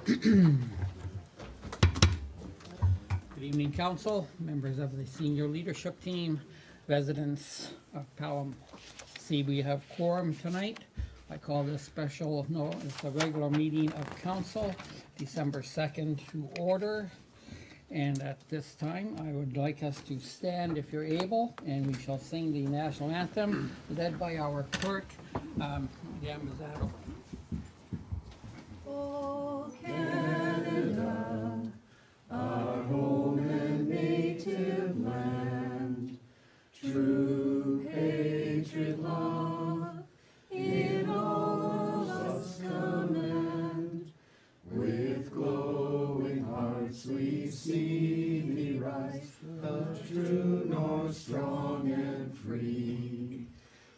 Good evening, Council, members of the senior leadership team, residents of Pelham. See, we have quorum tonight. I call this special, no, it's a regular meeting of Council, December 2nd to order. And at this time, I would like us to stand if you're able, and we shall sing the national anthem, led by our clerk, Yamazato. O Canada, our home and native land, true patriot love in all of us command. With glowing hearts we see thee rise, the true north, strong and free.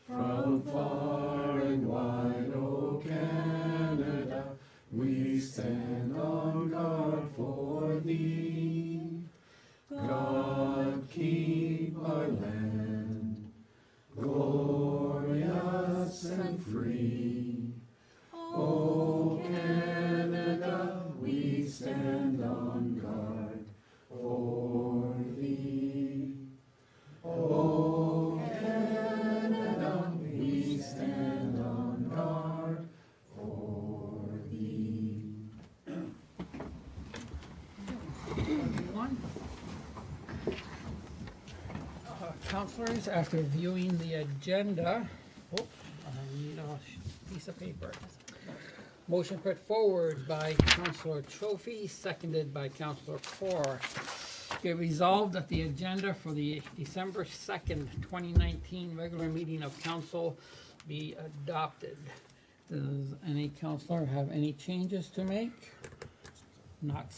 From far and wide, O Canada, we stand on guard for thee. God keep our land glorious and free. O Canada, we stand on guard for thee. O Canada, we stand on guard for thee. Councilors, after viewing the agenda, I need a piece of paper. Motion put forward by Councilor Trophy, seconded by Councilor Kaur. Be resolved that the agenda for the December 2nd, 2019 regular meeting of Council be adopted. Does any councilor have any changes to make? Not.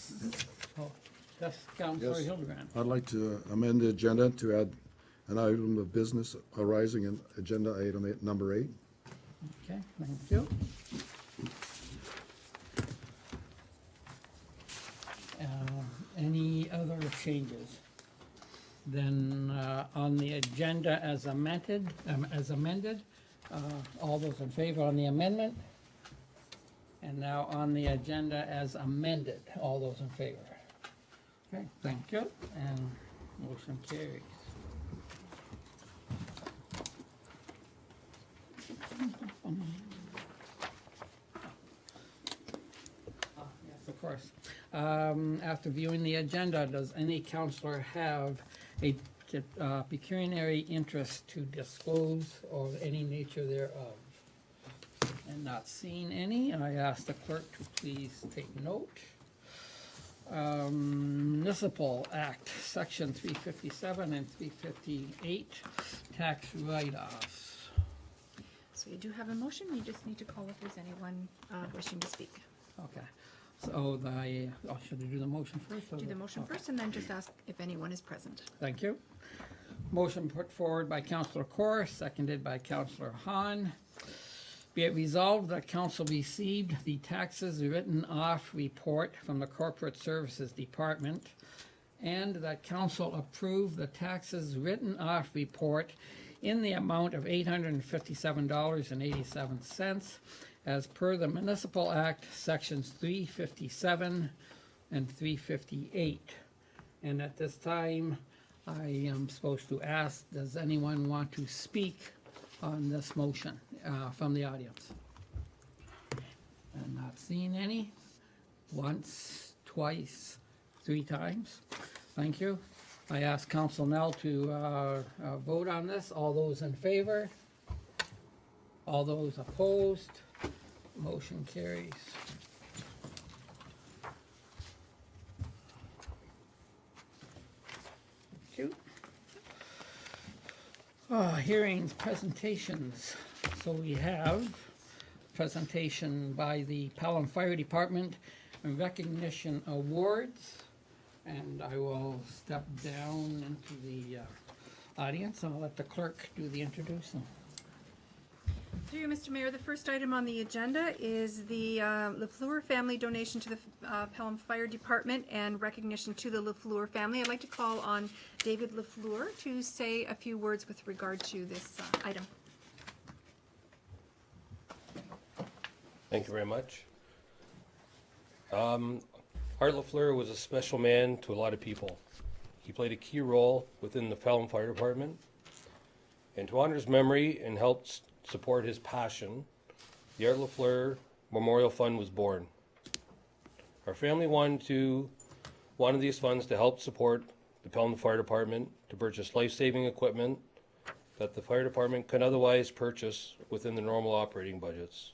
Oh, that's Councilor Yes. Hildebrand. I'd like to amend the agenda to add an item of business arising in agenda item number 8. Okay, thank you. Any other changes? Then on the agenda as amended, all those in favor on the amendment? And now on the agenda as amended, all those in favor? Okay, thank you, and motion carries. Yes, of course. After viewing the agenda, does any councillor have a pecuniary interest to disclose or any nature thereof? And not seeing any, I ask the clerk to please take note. Municipal Act, Section 357 and 358, tax write-offs. So you do have a motion, you just need to call if there's anyone wishing to speak. Okay, so should I do the motion first? Do the motion first and then just ask if anyone is present. Thank you. Motion put forward by Councillor Kaur, seconded by Councillor Hahn. Be it resolved that Council received the taxes written off report from the Corporate Services Department, and that Council approve the taxes written off report in the amount of $857.87 as per the Municipal Act, Sections 357 and 358. And at this time, I am supposed to ask, does anyone want to speak on this motion from the audience? And not seeing any. Once, twice, 3 times. Thank you. I ask Council Nell to vote on this. All those in favor? All those opposed? Motion carries. Thank you. Hearings, presentations. So we have presentation by the Pelham Fire Department and recognition awards. And I will step down into the audience. I'll let the clerk do the introducing. Through you, Mr. Mayor, the first item on the agenda is the Lafleur family donation to the Pelham Fire Department and recognition to the Lafleur family. I'd like to call on David Lafleur to say a few words with regard to this item. Thank you very much. Art LaFleur was a special man to a lot of people. He played a key role within the Pelham Fire Department. And to honor his memory and help support his passion, the Art LaFleur Memorial Fund was born. Our family wanted these funds to help support the Pelham Fire Department to purchase life-saving equipment that the fire department could otherwise purchase within the normal operating budgets.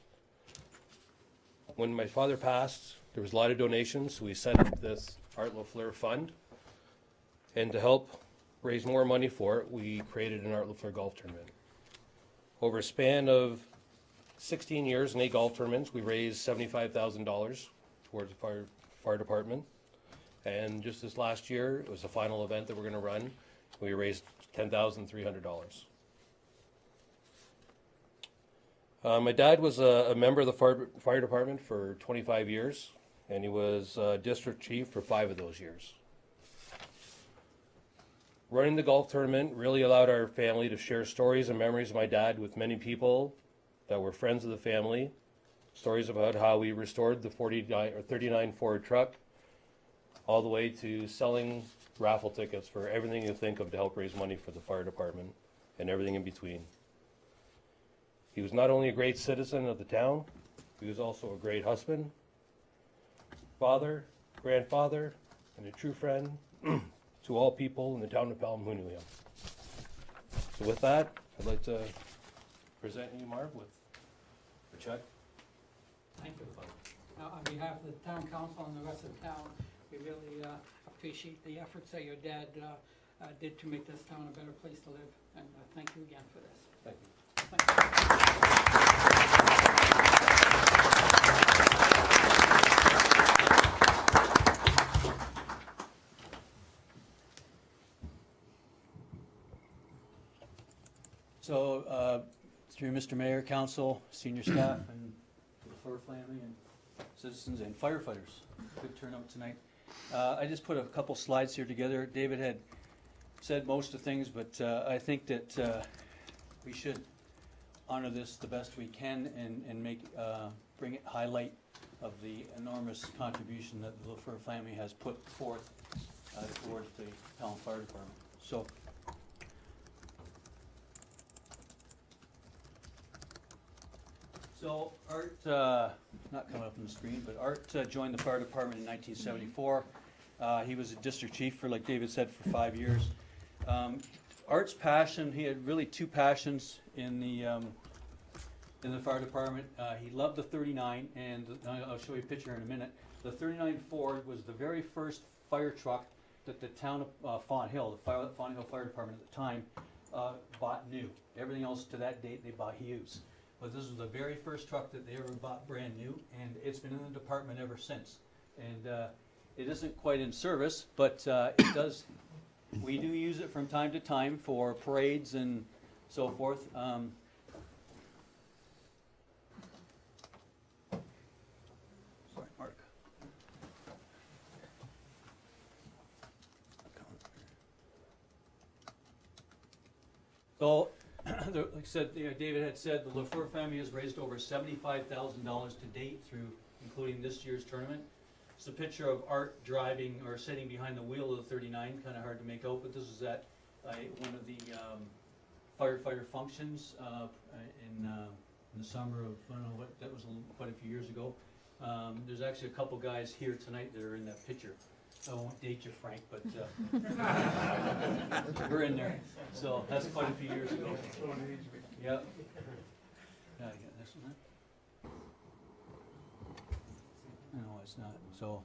When my father passed, there was a lot of donations, so we set up this Art LaFleur Fund. And to help raise more money for it, we created an Art LaFleur golf tournament. Over a span of 16 years and 8 golf tournaments, we raised $75,000 towards the fire department. And just this last year, it was the final event that we're going to run. We raised $10,300. My dad was a member of the fire department for 25 years, and he was district chief for 5 of those years. Running the golf tournament really allowed our family to share stories and memories of my dad with many people that were friends of the family. Stories about how we restored the 39 Ford truck, all the way to selling raffle tickets for everything you think of to help raise money for the fire department and everything in between. He was not only a great citizen of the town, he was also a great husband, father, grandfather, and a true friend to all people in the town of Pelham who knew him. So with that, I'd like to present you, Marv, with a check. Thank you. On behalf of the town council and the rest of the town, we really appreciate the efforts that your dad did to make this town a better place to live, and thank you again for this. Thank you. So, through Mr. Mayor, council, senior staff, and the Fleur family, and citizens, and firefighters, good turnout tonight. I just put a couple slides here together. David had said most of the things, but I think that we should honor this the best we can and bring it highlight of the enormous contribution that the LaFleur family has put forth towards the Pelham Fire Department. So Art, not coming up on the screen, but Art joined the fire department in 1974. He was a district chief for, like David said, for 5 years. Art's passion, he had really 2 passions in the fire department. He loved the 39, and I'll show you a picture here in a minute. The 39 Ford was the very first fire truck that the town of Fawn Hill, the Fawn Hill Fire Department at the time, bought new. Everything else to that date they bought used. But this was the very first truck that they ever bought brand new, and it's been in the department ever since. And it isn't quite in service, but it does. We do use it from time to time for parades and so forth. Sorry, Mark. So, like I said, David had said, the LaFleur family has raised over $75,000 to date through, including this year's tournament. It's a picture of Art driving or sitting behind the wheel of the 39, kind of hard to make out, but this is at one of the firefighter functions in the summer of, I don't know what, that was quite a few years ago. There's actually a couple guys here tonight that are in that picture. I won't date you, Frank, but we're in there. So that's quite a few years ago. Yep. Yeah, I got this one. No, it's not. So,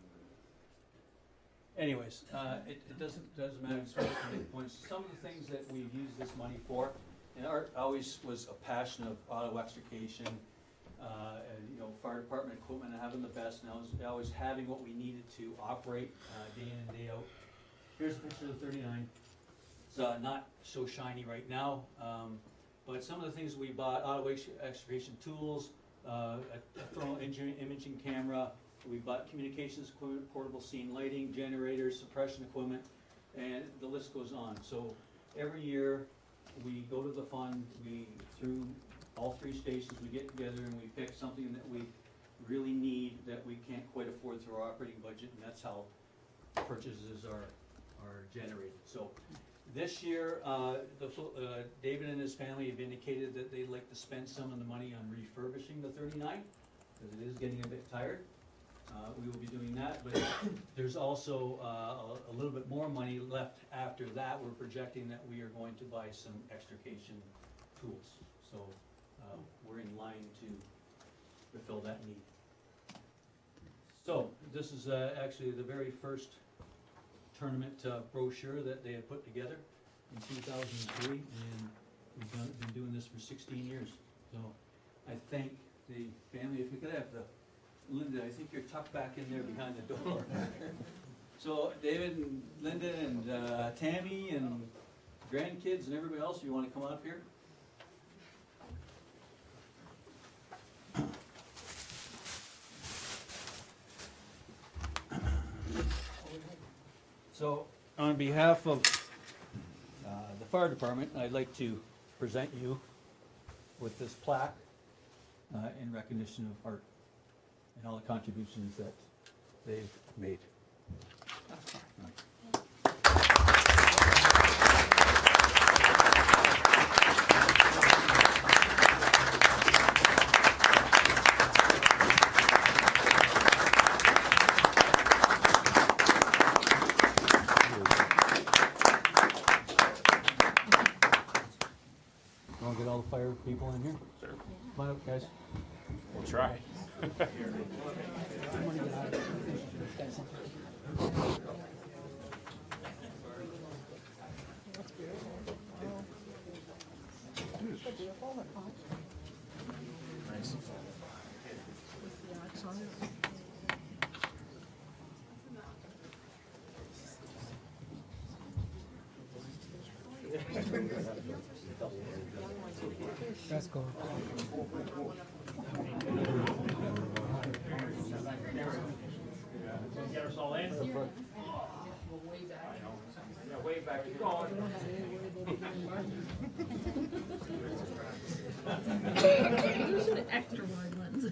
anyways, it doesn't matter. It's supposed to make points. Some of the things that we've used this money for, and Art always was a passion of auto extrication, and, fire department equipment and having the best, and always having what we needed to operate day in and day out. Here's a picture of the 39. It's not so shiny right now, but some of the things we bought: auto extrication tools, a thermal imaging camera. We bought communications equipment, portable scene lighting, generators, suppression equipment, and the list goes on. So every year we go to the fund, through all 3 stations, we get together and we pick something that we really need that we can't quite afford through our operating budget, and that's how purchases are generated. So this year, David and his family have indicated that they'd like to spend some of the money on refurbishing the 39, because it is getting a bit tired. We will be doing that, but there's also a little bit more money left after that. We're projecting that we are going to buy some extrication tools. So we're in line to fulfill that need. So this is actually the very first tournament brochure that they had put together in 2003, and we've been doing this for 16 years. So I thank the family. If we could have Linda, I think you're tucked back in there behind the door. So David and Linda and Tammy and grandkids and everybody else, if you want to come up here. So on behalf of the fire department, I'd like to present you with this plaque in recognition of Art and all the contributions that they've made. Want to get all the fire people in here? Sure. Come on up, guys. We'll try. Let's go. Get us all in? Yeah, way back. Keep going. Extra wide ones.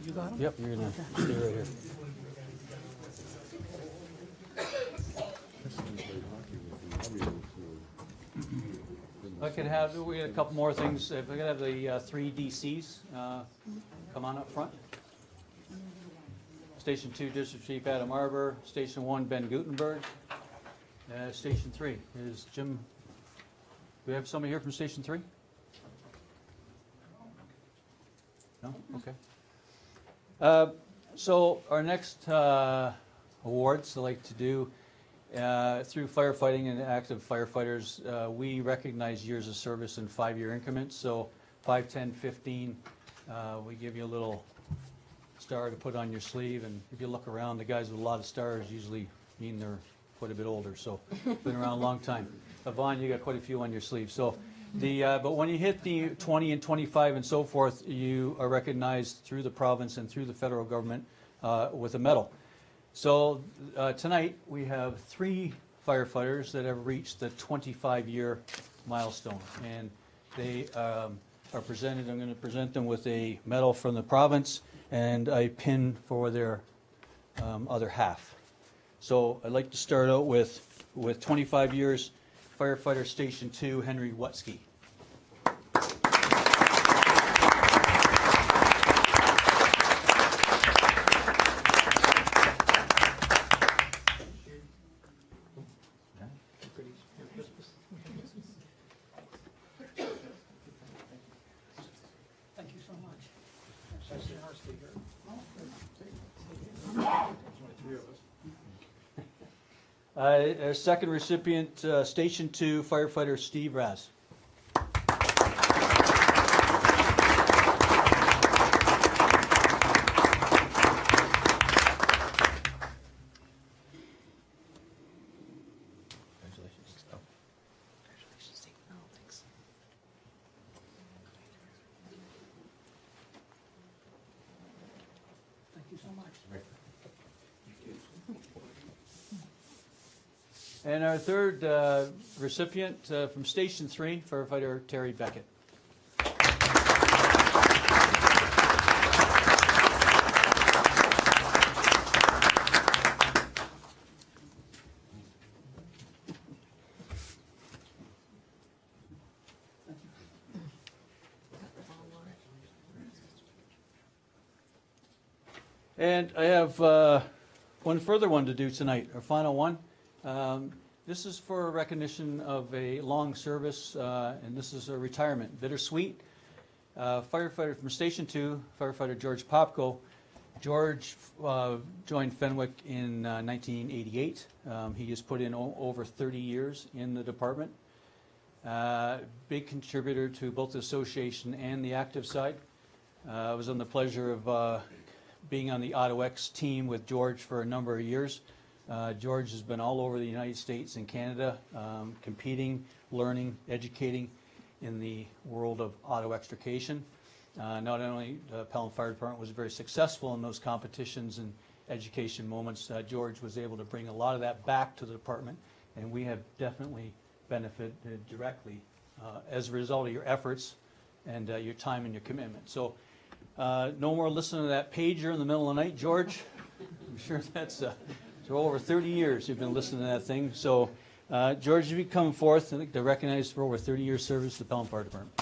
You got them? Yep, you're gonna stay right here. I could have, we had a couple more things. If I could have the 3 DCs come on up front. Station 2, District Chief Adam Arbor. Station 1, Ben Gutenberg. Station 3 is Jim. Do we have somebody here from Station 3? No? Okay. So our next awards I like to do through firefighting and active firefighters, we recognize years of service in 5-year increments. So 5, 10, 15, we give you a little star to put on your sleeve. And if you look around, the guys with a lot of stars usually mean they're quite a bit older. So been around a long time. Yvonne, you got quite a few on your sleeve. So but when you hit the 20 and 25 and so forth, you are recognized through the province and through the federal government with a medal. So tonight we have 3 firefighters that have reached the 25-year milestone, and they are presented. I'm going to present them with a medal from the province and a pin for their other half. So I'd like to start out with 25 years. Firefighter Station 2, Henry Wutsky. Thank you so much. Our second recipient, Station 2, Firefighter Steve Raz. And our third recipient from Station 3, firefighter Terry Beckett. And I have one further one to do tonight, our final one. This is for a recognition of a long service, and this is a retirement, bittersweet. Firefighter from Station 2, firefighter George Popko. George joined Fenwick in 1988. He has put in over 30 years in the department. Big contributor to both the association and the active side. I was on the pleasure of being on the AutoX team with George for a number of years. George has been all over the United States and Canada, competing, learning, educating in the world of auto extrication. Not only the Pelham Fire Department was very successful in those competitions and education moments, George was able to bring a lot of that back to the department, and we have definitely benefited directly as a result of your efforts and your time and your commitment. So no more listening to that pager in the middle of the night, George. I'm sure that's for over 30 years you've been listening to that thing. So George, if you come forth, I think to recognize for over 30 years service to the Pelham Fire Department.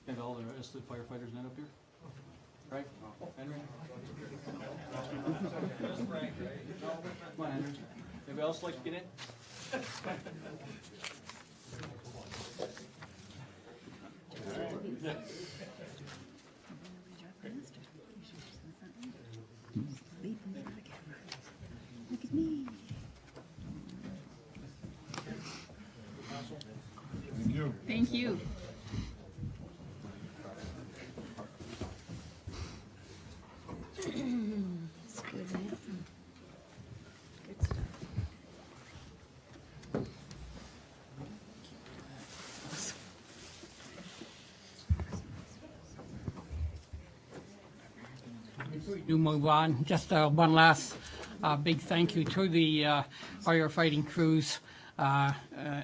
And all the rest of the firefighters not up here? Right? Henry? Come on, Henry. Anybody else like to get in? Look at me. Thank you. It's good, man. Good stuff. Before we do move on, just one last big thank you to the firefighting crews.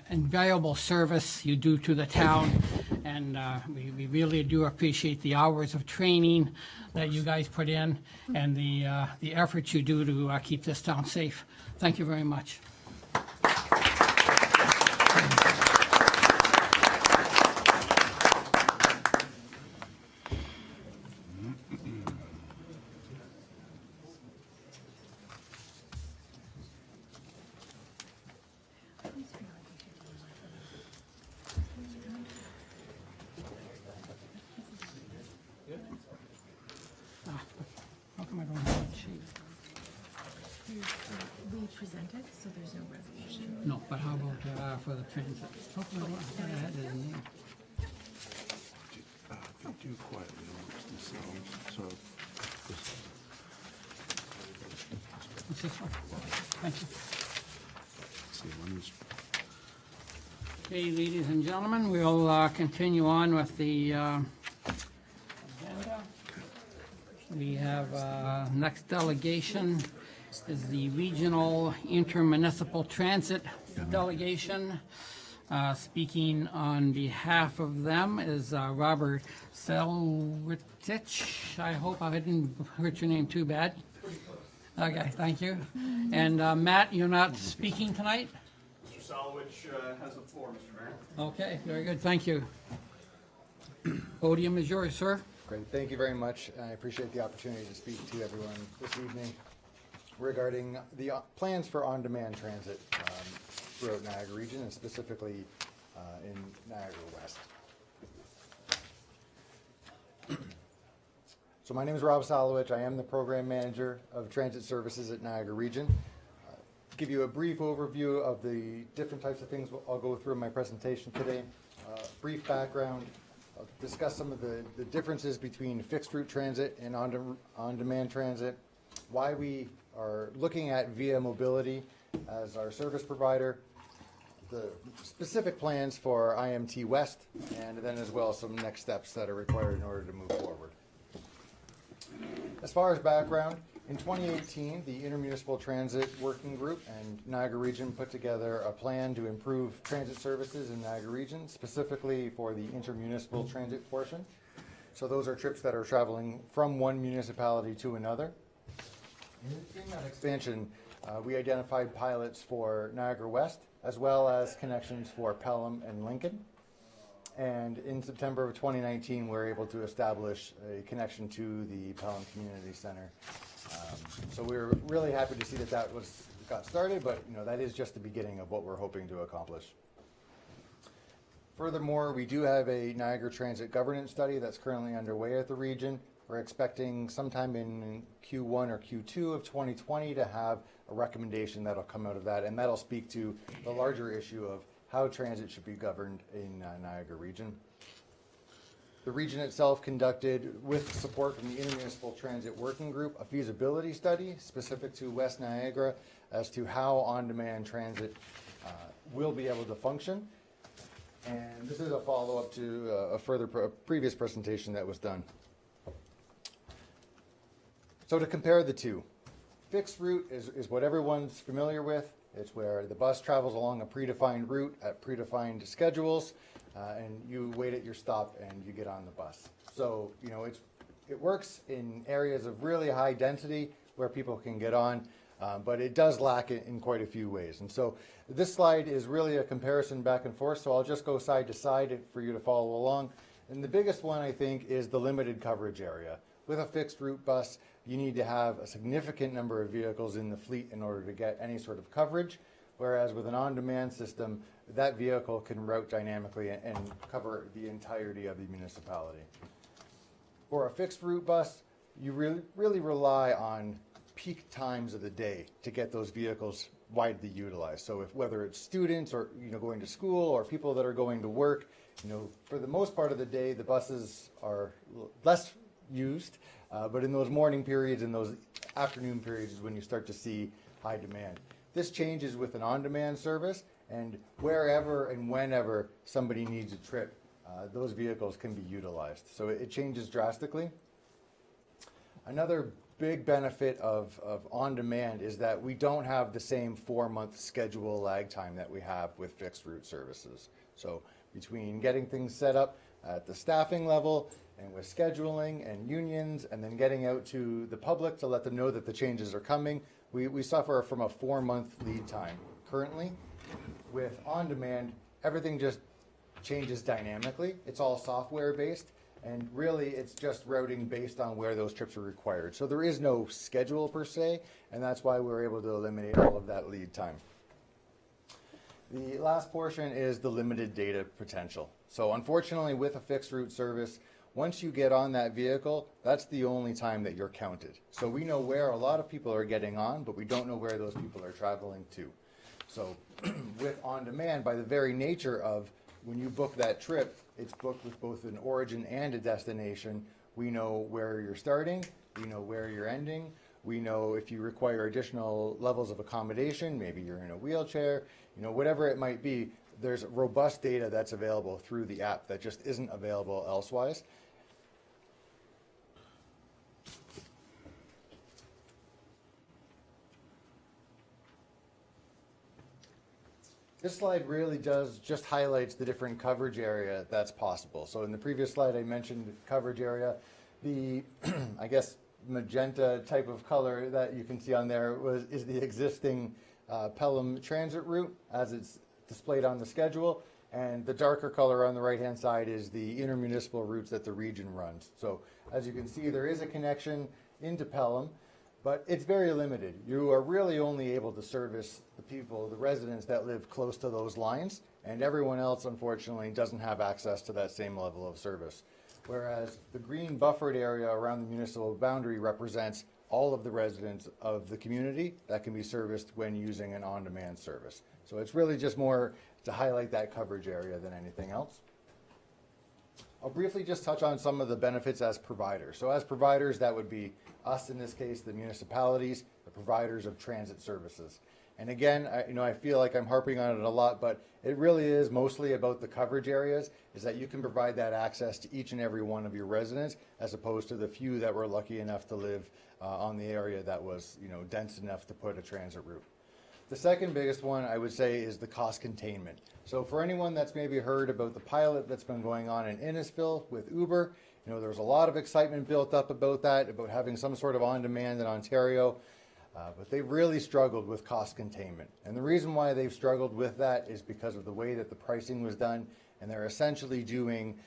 Invaluable service you do to the town, and we really do appreciate the hours of training that you guys put in and the efforts you do to keep this town safe. Thank you very much. How come I don't have a sheet? We presented, so there's no resolution. No, but how about for the transit? How come I don't have it in there? They do quietly amongst themselves, so What's this one? Thank you. let's see, one is Okay, ladies and gentlemen, we'll continue on with the agenda. We have next delegation is the Regional Intermunicipal Transit Delegation. Speaking on behalf of them is Robert Selwitich. I hope I didn't hurt your name too bad. Okay, thank you. And Matt, you're not speaking tonight? Mr. Salowich has the floor, Mr. Mayor. Okay, very good, thank you. Podium is yours, sir. Great, thank you very much. I appreciate the opportunity to speak to everyone this evening regarding the plans for on-demand transit throughout Niagara region, and specifically in Niagara West. So my name is Rob Salowich. I am the Program Manager of Transit Services at Niagara Region. Give you a brief overview of the different types of things I'll go through in my presentation today. Brief background. I'll discuss some of the differences between fixed route transit and on-demand transit, why we are looking at Via Mobility as our service provider, the specific plans for IMT West, and then as well some next steps that are required in order to move forward. As far as background, in 2018, the Intermunicipal Transit Working Group and Niagara Region put together a plan to improve transit services in Niagara Region, specifically for the intermunicipal transit portion. So those are trips that are traveling from one municipality to another. In that expansion, we identified pilots for Niagara West, as well as connections for Pelham and Lincoln. And in September of 2019, we were able to establish a connection to the Pelham Community Center. So we were really happy to see that got started, but that is just the beginning of what we're hoping to accomplish. Furthermore, we do have a Niagara Transit Governance Study that's currently underway at the region. We're expecting sometime in Q1 or Q2 of 2020 to have a recommendation that'll come out of that, and that'll speak to the larger issue of how transit should be governed in Niagara Region. The region itself conducted, with support from the Intermunicipal Transit Working Group, a feasibility study specific to West Niagara as to how on-demand transit will be able to function. And this is a follow-up to a previous presentation that was done. So to compare the two, fixed route is what everyone's familiar with. It's where the bus travels along a predefined route at predefined schedules, and you wait at your stop and you get on the bus. So, it works in areas of really high density where people can get on, but it does lack it in quite a few ways. And so this slide is really a comparison back and forth, so I'll just go side to side for you to follow along. And the biggest one, I think, is the limited coverage area. With a fixed route bus, you need to have a significant number of vehicles in the fleet in order to get any sort of coverage, whereas with an on-demand system, that vehicle can route dynamically and cover the entirety of the municipality. For a fixed route bus, you really rely on peak times of the day to get those vehicles widely utilized. So whether it's students or going to school or people that are going to work, for the most part of the day, the buses are less used, but in those morning periods and those afternoon periods is when you start to see high demand. This changes with an on-demand service, and wherever and whenever somebody needs a trip, those vehicles can be utilized. So it changes drastically. Another big benefit of on-demand is that we don't have the same 4-month schedule lag time that we have with fixed route services. So between getting things set up at the staffing level and with scheduling and unions and then getting out to the public to let them know that the changes are coming, we suffer from a 4-month lead time. Currently, with on-demand, everything just changes dynamically. It's all software based, and really it's just routing based on where those trips are required. So there is no schedule per se, and that's why we're able to eliminate all of that lead time. The last portion is the limited data potential. So unfortunately, with a fixed route service, once you get on that vehicle, that's the only time that you're counted. So we know where a lot of people are getting on, but we don't know where those people are traveling to. So with on-demand, by the very nature of when you book that trip, it's booked with both an origin and a destination. We know where you're starting, we know where you're ending, we know if you require additional levels of accommodation, maybe you're in a wheelchair, whatever it might be, there's robust data that's available through the app that just isn't available elsewise. This slide really just highlights the different coverage area that's possible. So in the previous slide, I mentioned the coverage area. The, I guess, magenta type of color that you can see on there is the existing Pelham transit route as it's displayed on the schedule. And the darker color on the right-hand side is the intermunicipal routes that the region runs. So as you can see, there is a connection into Pelham, but it's very limited. You are really only able to service the residents that live close to those lines, and everyone else, unfortunately, doesn't have access to that same level of service. whereas the green buffered area around the municipal boundary represents all of the residents of the community that can be serviced when using an on-demand service. So it's really just more to highlight that coverage area than anything else. I'll briefly just touch on some of the benefits as providers. So as providers, that would be us in this case, the municipalities, the providers of transit services. And again, I feel like I'm harping on it a lot, but it really is mostly about the coverage areas, is that you can provide that access to each and every one of your residents, as opposed to the few that were lucky enough to live on the area that was, dense enough to put a transit route. The second biggest one I would say is the cost containment. So for anyone that's maybe heard about the pilot that's been going on in Innisfil with Uber, there's a lot of excitement built up about that, about having some sort of on-demand in Ontario. But they've really struggled with cost containment. And the reason why they've struggled with that is because of the way that the pricing was done, and they're essentially doing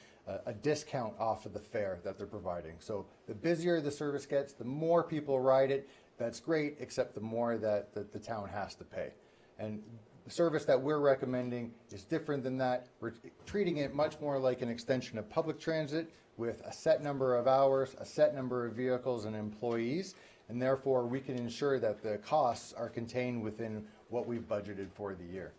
a discount off of the fare that they're providing. So the busier the service gets, the more people ride it. That's great, except the more that the town has to pay. And the service that we're recommending is different than that. We're treating it much more like an extension of public transit with a set number of hours, a set number of vehicles and employees, and therefore we can ensure that the costs are contained within what we've budgeted for the year.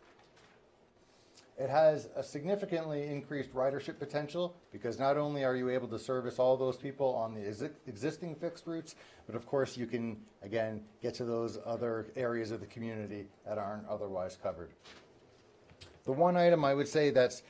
It has a significantly increased ridership potential because not only are you able to service all those people on the existing fixed routes, but of course you can, again, get to those other areas of the community that aren't otherwise covered. The one item I would say that's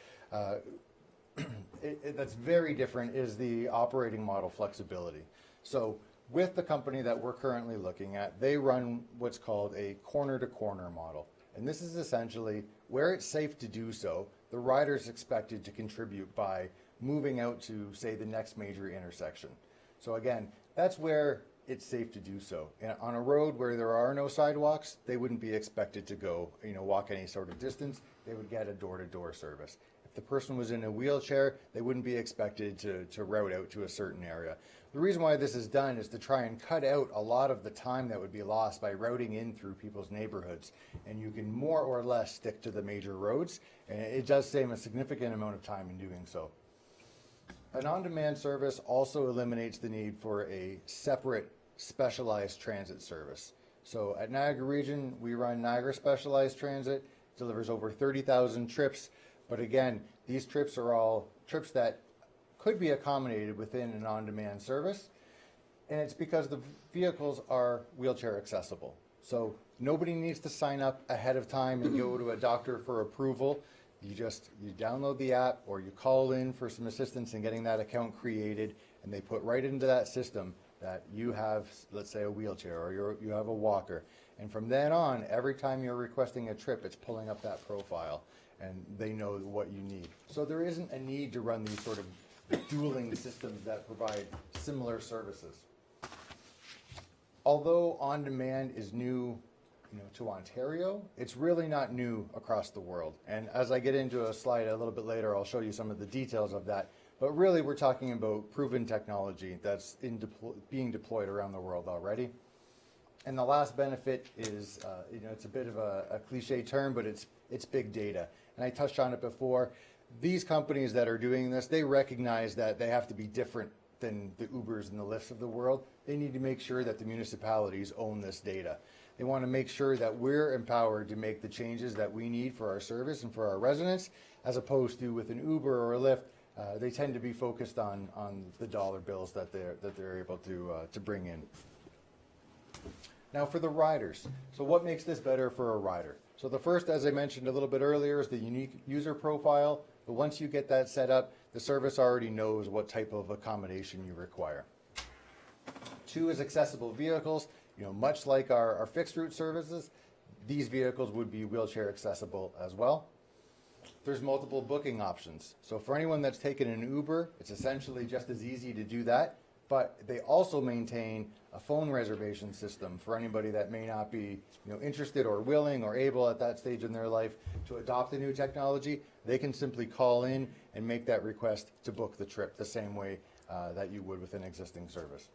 that's very different is the operating model flexibility. So with the company that we're currently looking at, they run what's called a corner-to-corner model. And this is essentially where it's safe to do so, the rider is expected to contribute by moving out to, say, the next major intersection. So again, that's where it's safe to do so. And on a road where there are no sidewalks, they wouldn't be expected to go, walk any sort of distance. They would get a door-to-door service. If the person was in a wheelchair, they wouldn't be expected to route out to a certain area. The reason why this is done is to try and cut out a lot of the time that would be lost by routing in through people's neighborhoods. And you can more or less stick to the major roads, and it does save a significant amount of time in doing so. An on-demand service also eliminates the need for a separate specialized transit service. So at Niagara Region, we run Niagara Specialized Transit, delivers over 30,000 trips. But again, these trips are all trips that could be accommodated within an on-demand service, and it's because the vehicles are wheelchair accessible. So nobody needs to sign up ahead of time and go to a doctor for approval. You download the app or you call in for some assistance in getting that account created, and they put right into that system that you have, let's say, a wheelchair or you have a walker. And from then on, every time you're requesting a trip, it's pulling up that profile, and they know what you need. So there isn't a need to run these sort of dueling systems that provide similar services. Although on-demand is new, to Ontario, it's really not new across the world. And as I get into a slide a little bit later, I'll show you some of the details of that. But really, we're talking about proven technology that's being deployed around the world already. And the last benefit is, it's a bit of a cliche term, but it's big data. And I touched on it before. These companies that are doing this, they recognize that they have to be different than the Ubers and the Lyfts of the world. They need to make sure that the municipalities own this data. They want to make sure that we're empowered to make the changes that we need for our service and for our residents, as opposed to with an Uber or a Lyft, they tend to be focused on the dollar bills that they're able to bring in. Now for the riders. So what makes this better for a rider? So the first, as I mentioned a little bit earlier, is the unique user profile. But once you get that set up, the service already knows what type of accommodation you require. 2 is accessible vehicles. Much like our fixed route services, these vehicles would be wheelchair accessible as well. There's multiple booking options. So for anyone that's taken an Uber, it's essentially just as easy to do that. But they also maintain a phone reservation system for anybody that may not be interested or willing or able at that stage in their life to adopt the new technology. They can simply call in and make that request to book the trip the same way that you would with an existing service.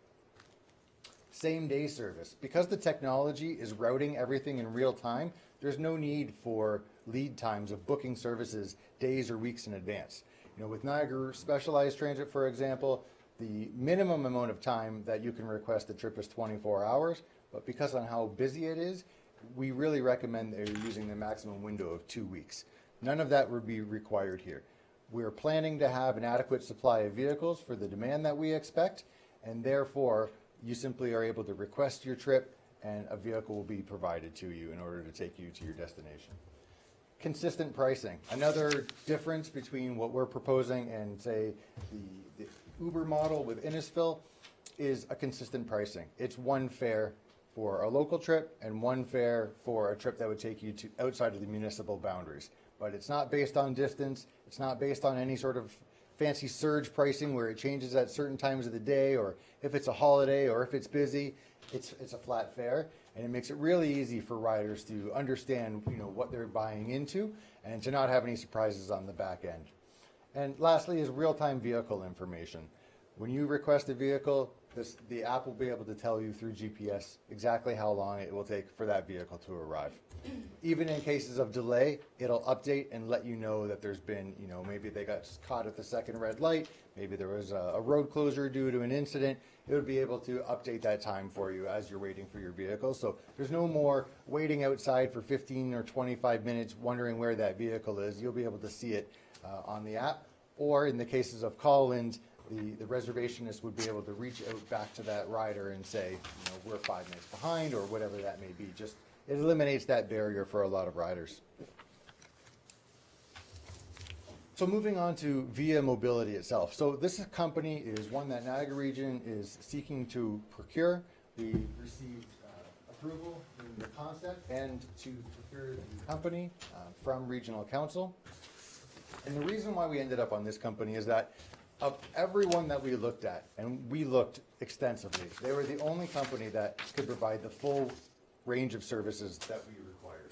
Same day service. Because the technology is routing everything in real time, there's no need for lead times of booking services days or weeks in advance. You know, with Niagara Specialized Transit, for example, the minimum amount of time that you can request a trip is 24 hours, but because on how busy it is, we really recommend that you're using the maximum window of 2 weeks. None of that would be required here. We're planning to have an adequate supply of vehicles for the demand that we expect, and therefore, you simply are able to request your trip and a vehicle will be provided to you in order to take you to your destination. Consistent pricing. Another difference between what we're proposing and, say, the Uber model with Innisfil is a consistent pricing. It's one fare for a local trip and one fare for a trip that would take you to outside of the municipal boundaries. But it's not based on distance. It's not based on any sort of fancy surge pricing where it changes at certain times of the day, or if it's a holiday or if it's busy. It's a flat fare, and it makes it really easy for riders to understand, you know, what they're buying into and to not have any surprises on the back end. And lastly is real-time vehicle information. When you request a vehicle, the app will be able to tell you through GPS exactly how long it will take for that vehicle to arrive. Even in cases of delay, it'll update and let you know that there's been, you know, maybe they got caught at the second red light, maybe there was a road closure due to an incident. It would be able to update that time for you as you're waiting for your vehicle. So there's no more waiting outside for 15 or 25 minutes wondering where that vehicle is. You'll be able to see it on the app. Or in the cases of call-ins, the reservationist would be able to reach out back to that rider and say, you know, we're 5 minutes behind or whatever that may be. Just it eliminates that barrier for a lot of riders. So moving on to Via Mobility itself. So this company is one that Niagara Region is seeking to procure. We received approval in the concept and to procure the company from Regional Council. And the reason why we ended up on this company is that of everyone that we looked at, and we looked extensively, they were the only company that could provide the full range of services that we required.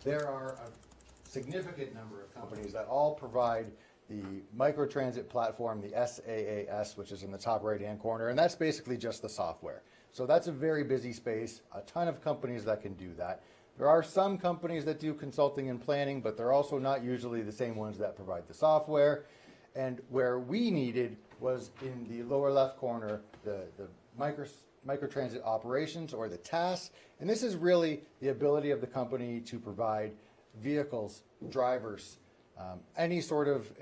There are a significant number of companies that all provide the microtransit platform, the SaaS, which is in the top right-hand corner, and that's basically just the software. So that's a very busy space, a ton of companies that can do that. There are some companies that do consulting and planning, but they're also not usually the same ones that provide the software. And where we needed was in the lower left corner, the microtransit operations, or the TAS. And this is really the ability of the company to provide vehicles, drivers, any sort of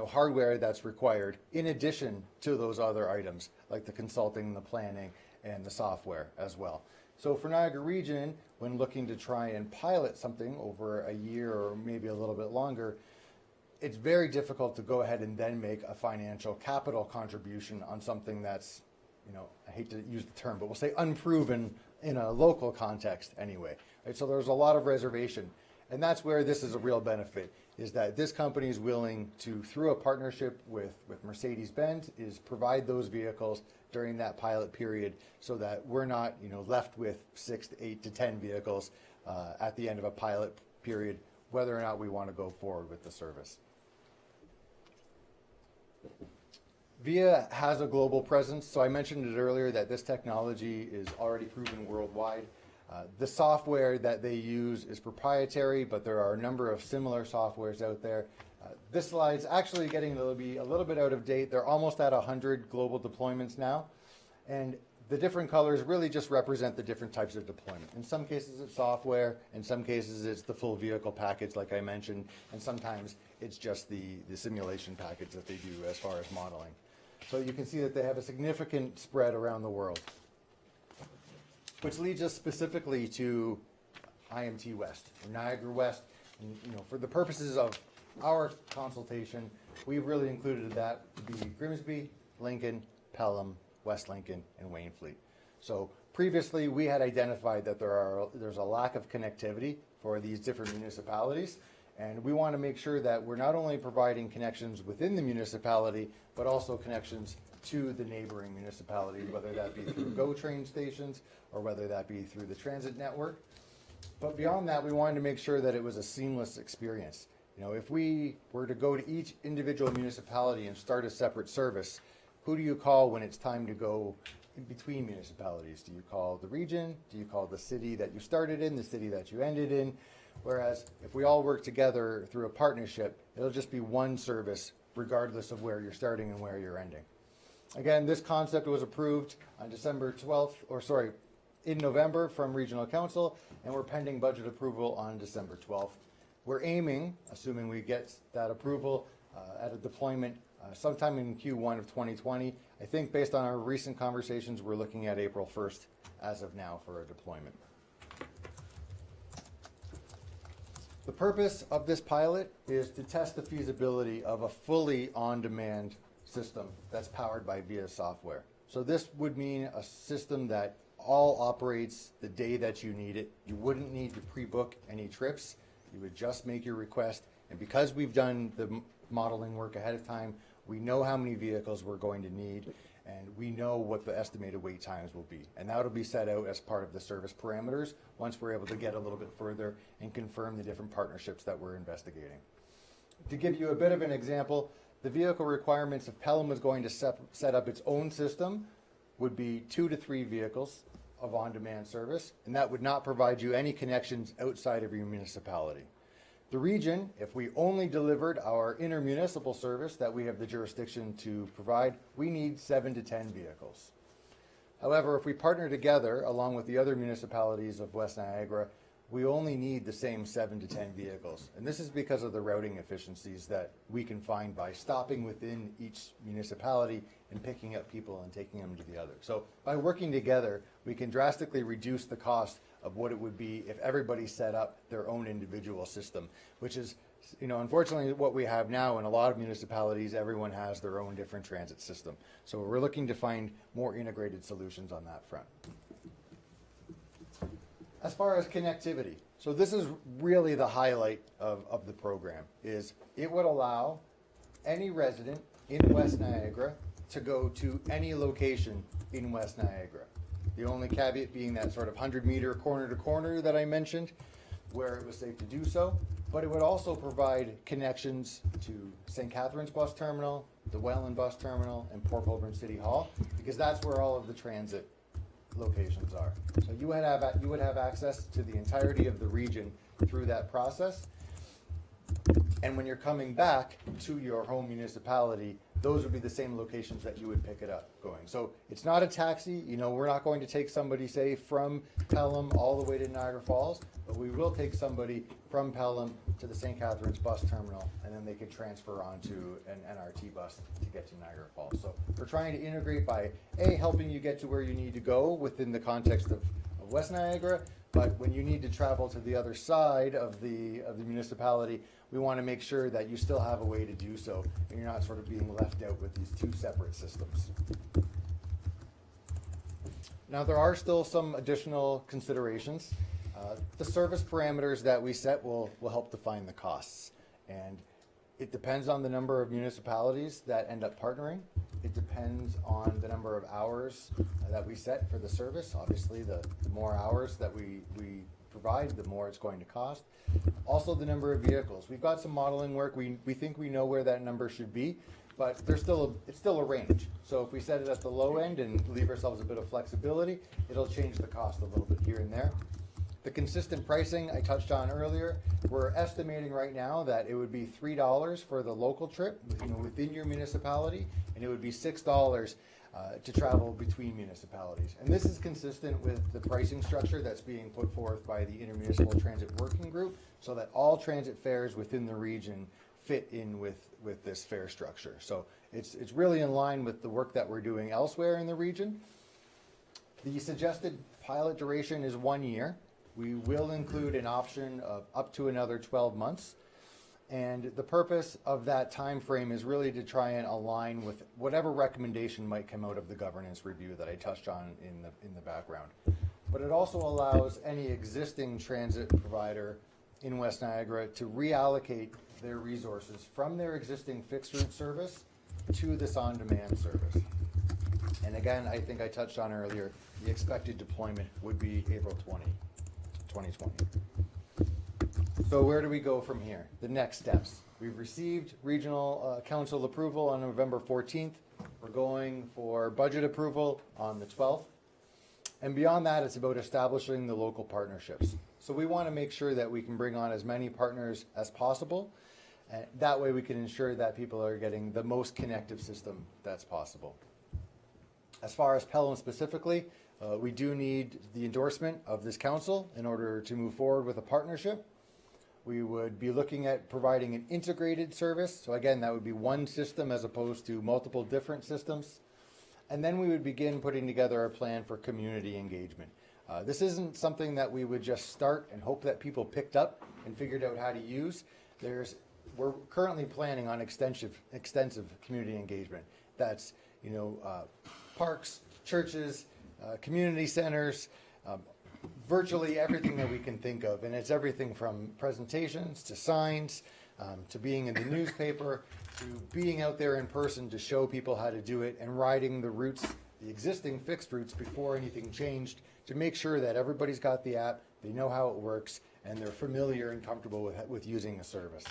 hardware that's required in addition to those other items like the consulting, the planning, and the software as well. So for Niagara Region, when looking to try and pilot something over a year or maybe a little bit longer, it's very difficult to go ahead and then make a financial capital contribution on something that's, I hate to use the term, but we'll say unproven in a local context anyway. Right? So there's a lot of reservation. And that's where this is a real benefit, is that this company is willing to, through a partnership with Mercedes-Benz, is provide those vehicles during that pilot period so that we're not left with 6 to 8 to 10 vehicles at the end of a pilot period, whether or not we want to go forward with the service. Via has a global presence, so I mentioned it earlier that this technology is already proven worldwide. The software that they use is proprietary, but there are a number of similar softwares out there. This slide's actually getting to be a little bit out of date. They're almost at 100 global deployments now, and the different colors really just represent the different types of deployment. In some cases it's software, in some cases it's the full vehicle package like I mentioned, and sometimes it's just the simulation package that they do as far as modeling. So you can see that they have a significant spread around the world. Which leads us specifically to IMT West, or Niagara West. And, for the purposes of our consultation, we've really included that to be Grimsby, Lincoln, Pelham, West Lincoln, and Wainfleet. So previously we had identified that there's a lack of connectivity for these different municipalities, and we want to make sure that we're not only providing connections within the municipality, but also connections to the neighboring municipalities, whether that be through GO train stations or whether that be through the transit network. But beyond that, we wanted to make sure that it was a seamless experience. If we were to go to each individual municipality and start a separate service, who do you call when it's time to go in between municipalities? Do you call the region? Do you call the city that you started in, the city that you ended in? Whereas if we all work together through a partnership, it'll just be one service regardless of where you're starting and where you're ending. Again, this concept was approved on December 12th, in November from Regional Council, and we're pending budget approval on December 12th. We're aiming, assuming we get that approval, at a deployment sometime in Q1 of 2020. I think based on our recent conversations, we're looking at April 1st as of now for a deployment. The purpose of this pilot is to test the feasibility of a fully on-demand system that's powered by VIA software. So this would mean a system that all operates the day that you need it. You wouldn't need to pre-book any trips. You would just make your request. And because we've done the modeling work ahead of time, we know how many vehicles we're going to need, and we know what the estimated wait times will be. And that'll be set out as part of the service parameters once we're able to get a little bit further and confirm the different partnerships that we're investigating. To give you a bit of an example, the vehicle requirements if Pelham was going to set up its own system would be 2 to 3 vehicles of on-demand service, and that would not provide you any connections outside of your municipality. The region, if we only delivered our intermunicipal service that we have the jurisdiction to provide, we need 7 to 10 vehicles. However, if we partner together along with the other municipalities of West Niagara, we only need the same 7 to 10 vehicles. And this is because of the routing efficiencies that we can find by stopping within each municipality and picking up people and taking them to the other. So by working together, we can drastically reduce the cost of what it would be if everybody set up their own individual system, which is, unfortunately what we have now in a lot of municipalities. Everyone has their own different transit system. So we're looking to find more integrated solutions on that front. As far as connectivity, so this is really the highlight of the program, is it would allow any resident in West Niagara to go to any location in West Niagara. The only caveat being that sort of 100-meter corner to corner that I mentioned, where it was safe to do so. But it would also provide connections to St. Catharines Bus Terminal, the Welland Bus Terminal, and Port Colborne City Hall, because that's where all of the transit locations are. So you would have access to the entirety of the region through that process. And when you're coming back to your home municipality, those would be the same locations that you would pick it up going. So it's not a taxi. We're not going to take somebody, say, from Pelham all the way to Niagara Falls, but we will take somebody from Pelham to the St. Catharines Bus Terminal, and then they can transfer onto an NRT bus to get to Niagara Falls. So we're trying to integrate by, A, helping you get to where you need to go within the context of West Niagara, but when you need to travel to the other side of the municipality, we want to make sure that you still have a way to do so, and you're not sort of being left out with these 2 separate systems. Now, there are still some additional considerations. The service parameters that we set will help define the costs, and it depends on the number of municipalities that end up partnering. It depends on the number of hours that we set for the service. Obviously, the more hours that we provide, the more it's going to cost. Also, the number of vehicles. We've got some modeling work. We think we know where that number should be, but it's still a range. So if we set it at the low end and leave ourselves a bit of flexibility, it'll change the cost a little bit here and there. The consistent pricing I touched on earlier, we're estimating right now that it would be $3 for the local trip within your municipality, and it would be $6 to travel between municipalities. And this is consistent with the pricing structure that's being put forth by the Intermunicipal Transit Working Group, so that all transit fares within the region fit in with this fare structure. So it's really in line with the work that we're doing elsewhere in the region. The suggested pilot duration is 1 year. We will include an option of up to another 12 months. And the purpose of that time frame is really to try and align with whatever recommendation might come out of the governance review that I touched on in the background. But it also allows any existing transit provider in West Niagara to reallocate their resources from their existing fixed route service to this on-demand service. And again, I think I touched on earlier, the expected deployment would be April 2020. So where do we go from here? The next steps. We've received regional council approval on November 14th. We're going for budget approval on the 12th. And beyond that, it's about establishing the local partnerships. So we want to make sure that we can bring on as many partners as possible. That way we can ensure that people are getting the most connective system that's possible. As far as Pelham specifically, we do need the endorsement of this council in order to move forward with a partnership. We would be looking at providing an integrated service. So again, that would be one system as opposed to multiple different systems. And then we would begin putting together a plan for community engagement. This isn't something that we would just start and hope that people picked up and figured out how to use. We're currently planning on extensive community engagement. That's, parks, churches, community centers, virtually everything that we can think of. And it's everything from presentations to signs, to being in the newspaper, to being out there in person to show people how to do it, and riding the routes, the existing fixed routes before anything changed, to make sure that everybody's got the app, they know how it works, and they're familiar and comfortable with using the service.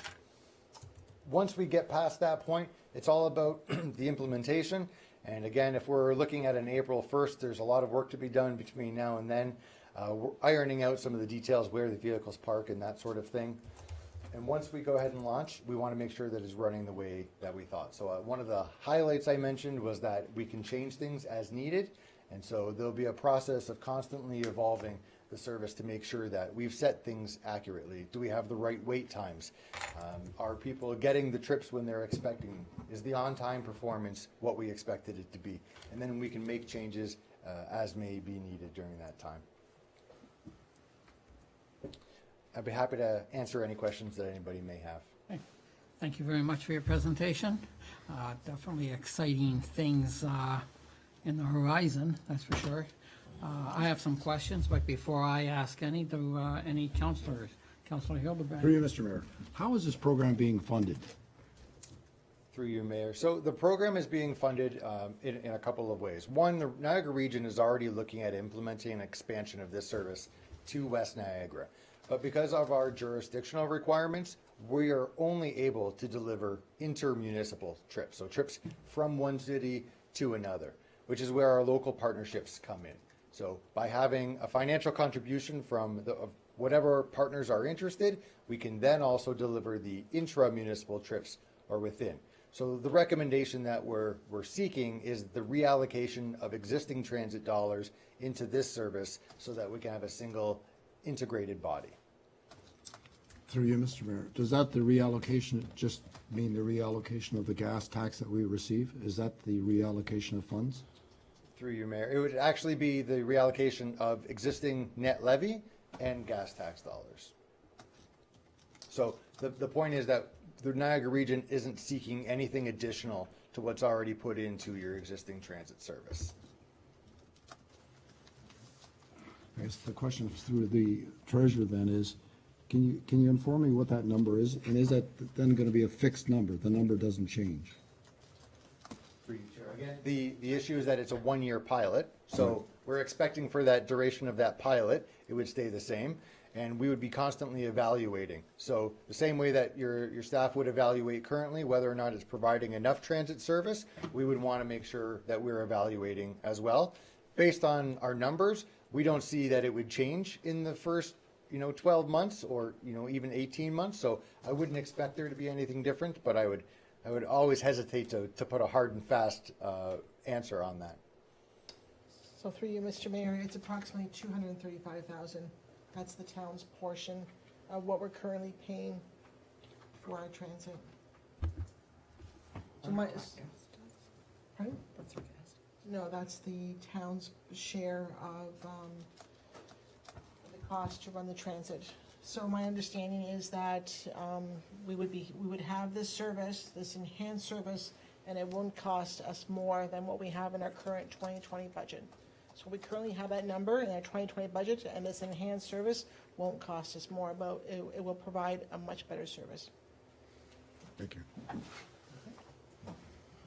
Once we get past that point, it's all about the implementation. And again, if we're looking at an April 1st, there's a lot of work to be done between now and then. We're ironing out some of the details, where the vehicles park and that sort of thing. And once we go ahead and launch, we want to make sure that it's running the way that we thought. So one of the highlights I mentioned was that we can change things as needed. And so there'll be a process of constantly evolving the service to make sure that we've set things accurately. Do we have the right wait times? Are people getting the trips when they're expecting? Is the on-time performance what we expected it to be? And then we can make changes as may be needed during that time. I'd be happy to answer any questions that anybody may have. Okay. Thank you very much for your presentation. Definitely exciting things in the horizon, that's for sure. I have some questions, but before I ask any, do any councillors? Councillor Hildebrand. Through you, Mr. Mayor. How is this program being funded? Through you, Mayor. So the program is being funded in a couple of ways. One, the Niagara region is already looking at implementing an expansion of this service to West Niagara. But because of our jurisdictional requirements, we are only able to deliver intermunicipal trips. So trips from one city to another, which is where our local partnerships come in. So by having a financial contribution from whatever partners are interested, we can then also deliver the intra-municipal trips or within. So the recommendation that we're seeking is the reallocation of existing transit dollars into this service so that we can have a single integrated body. Through you, Mr. Mayor. Does that the reallocation just mean the reallocation of the gas tax that we receive? Is that the reallocation of funds? Through you, Mayor. It would actually be the reallocation of existing net levy and gas tax dollars. So the point is that the Niagara region isn't seeking anything additional to what's already put into your existing transit service. I guess the question through the treasurer then is, can you inform me what that number is? And is that then going to be a fixed number? The number doesn't change. Again, the issue is that it's a one-year pilot, so we're expecting for that duration of that pilot, it would stay the same, and we would be constantly evaluating. So the same way that your staff would evaluate currently whether or not it's providing enough transit service, we would want to make sure that we're evaluating as well. Based on our numbers, we don't see that it would change in the first 12 months or even 18 months. So I wouldn't expect there to be anything different, but I would always hesitate to put a hard and fast answer on that. So through you, Mr. Mayor, it's approximately $235,000. That's the town's portion of what we're currently paying for our transit. So pardon? That's your guess. No, that's the town's share of the cost to run the transit. So my understanding is that we would have this service, this enhanced service, and it won't cost us more than what we have in our current 2020 budget. So we currently have that number in our 2020 budget, and this enhanced service won't cost us more, but it will provide a much better service. Thank you.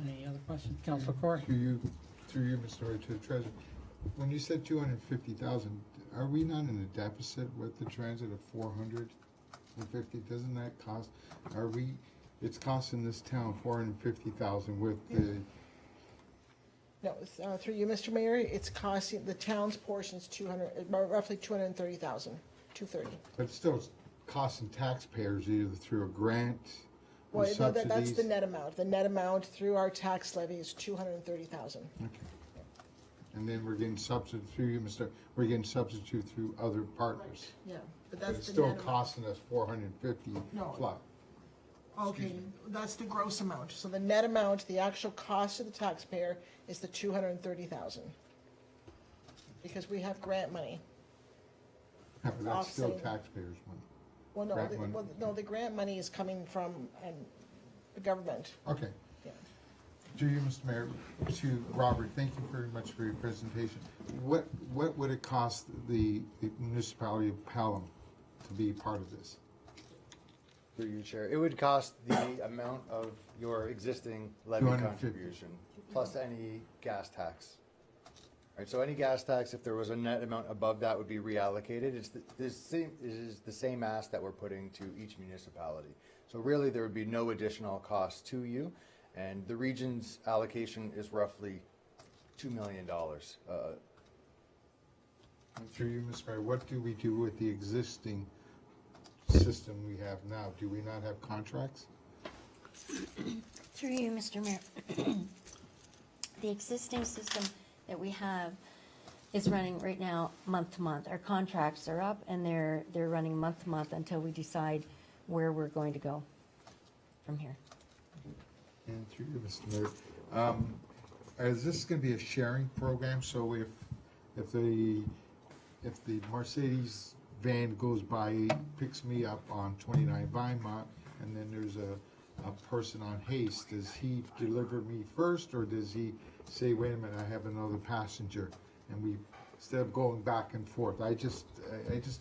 Any other questions? Councillor Corr? Through you, Mr. Mayor, to the treasurer. When you said 250,000, are we not in a deficit with the transit of 450? Doesn't that cost? It's costing this town 450,000 with the. No, through you, Mr. Mayor, it's costing, the town's portion is roughly 230,000, 230. But still, it's costing taxpayers either through a grant Well, with no, that's the subsidies? net amount. The net amount through our tax levy is 230,000. Okay. And then we're getting substitute through you, we're getting substitute through other partners. Yeah, but But that's it's the still net amount. costing us 450 No. flat. Okay, that's the gross amount. So the net amount, the actual cost to the taxpayer is the 230,000. Because we have grant money. Yeah, but that's still Offsetting. taxpayers' money. Well, no, Grant money. the grant money is coming from the government. Okay. Yeah. To you, Mr. Mayor, to Robert, thank you very much for your presentation. What would it cost the municipality of Pelham to be part of this? Through you, Chair. It would cost the amount of your existing levy 250. contribution, plus any gas tax. Right, so any gas tax, if there was a net amount above that, would be reallocated. It is the same ask that we're putting to each municipality. So really, there would be no additional cost to you, and the region's allocation is roughly $2 million. Through you, Mr. Mayor, what do we do with the existing system we have now? Do we not have contracts? Through you, Mr. Mayor. The existing system that we have is running right now month to month. Our contracts are up and they're running month to month until we decide where we're going to go from here. And through you, Mr. Mayor, is this going to be a sharing program? So if the Mercedes van goes by, picks me up on 29 Vinemont, and then there's a person on Haste, does he deliver me first, or does he say, wait a minute, I have another passenger, and we, instead of going back and forth, I just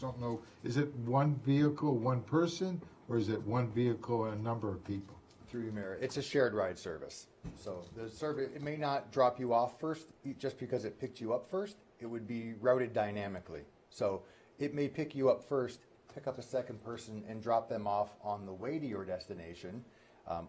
don't know, is it one vehicle, one person, or is it one vehicle and a number of people? Through you, Mayor. It's a shared ride service. So the service, it may not drop you off first just because it picked you up first. It would be routed dynamically. So it may pick you up first, pick up a second person, and drop them off on the way to your destination.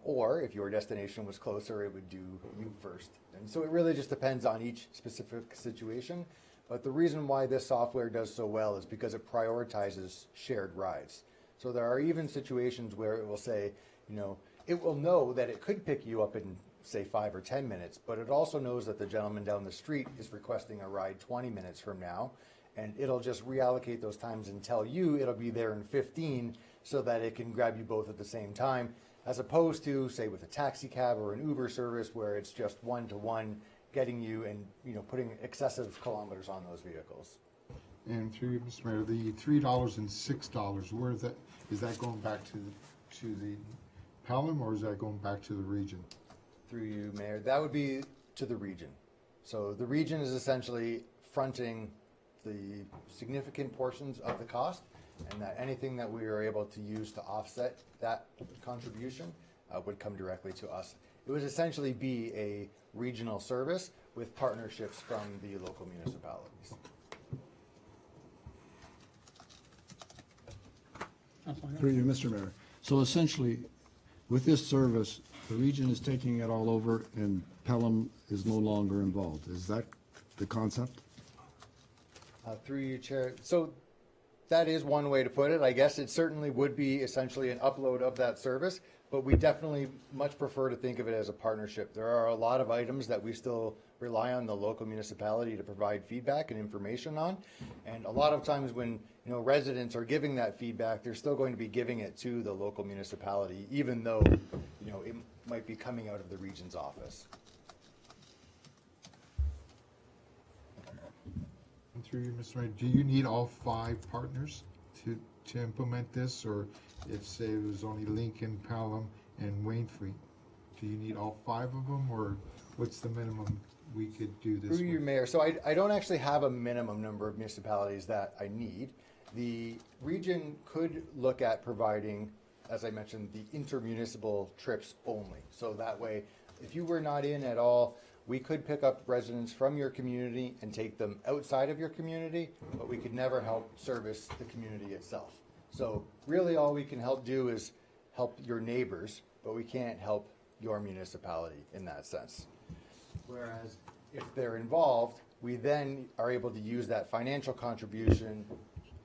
Or if your destination was closer, it would do you first. And so it really just depends on each specific situation. But the reason why this software does so well is because it prioritizes shared rides. So there are even situations where it will say, you know, it will know that it could pick you up in, say, 5 or 10 minutes, but it also knows that the gentleman down the street is requesting a ride 20 minutes from now, and it'll just reallocate those times and tell you it'll be there in 15 so that it can grab you both at the same time, as opposed to, say, with a taxi cab or an Uber service where it's just one-to-one getting you and, you know, putting excessive kilometers on those vehicles. And through you, Mr. Mayor, the $3 and $6, where is that going back to the Pelham, or is that going back to the region? Through you, Mayor, that would be to the region. So the region is essentially fronting the significant portions of the cost, and that anything that we are able to use to offset that contribution would come directly to us. It would essentially be a regional service with partnerships from the local municipalities. Through you, Mr. Mayor. So essentially, with this service, the region is taking it all over and Pelham is no longer involved. Is that the concept? Through you, Chair. So that is one way to put it. I guess it certainly would be essentially an upload of that service, but we definitely much prefer to think of it as a partnership. There are a lot of items that we still rely on the local municipality to provide feedback and information on. And a lot of times when, you know, residents are giving that feedback, they're still going to be giving it to the local municipality, even though, you know, it might be coming out of the region's office. And through you, Mr. Mayor, do you need all 5 partners to implement this, or if, say, it was only Lincoln, Pelham, and Wainfleet, do you need all 5 of them, or what's the minimum we could do this Through you, with? Mayor. So I don't actually have a minimum number of municipalities that I need. The region could look at providing, as I mentioned, the intermunicipal trips only. So that way, if you were not in at all, we could pick up residents from your community and take them outside of your community, but we could never help service the community itself. So really all we can help do is help your neighbors, but we can't help your municipality in that sense. Whereas if they're involved, we then are able to use that financial contribution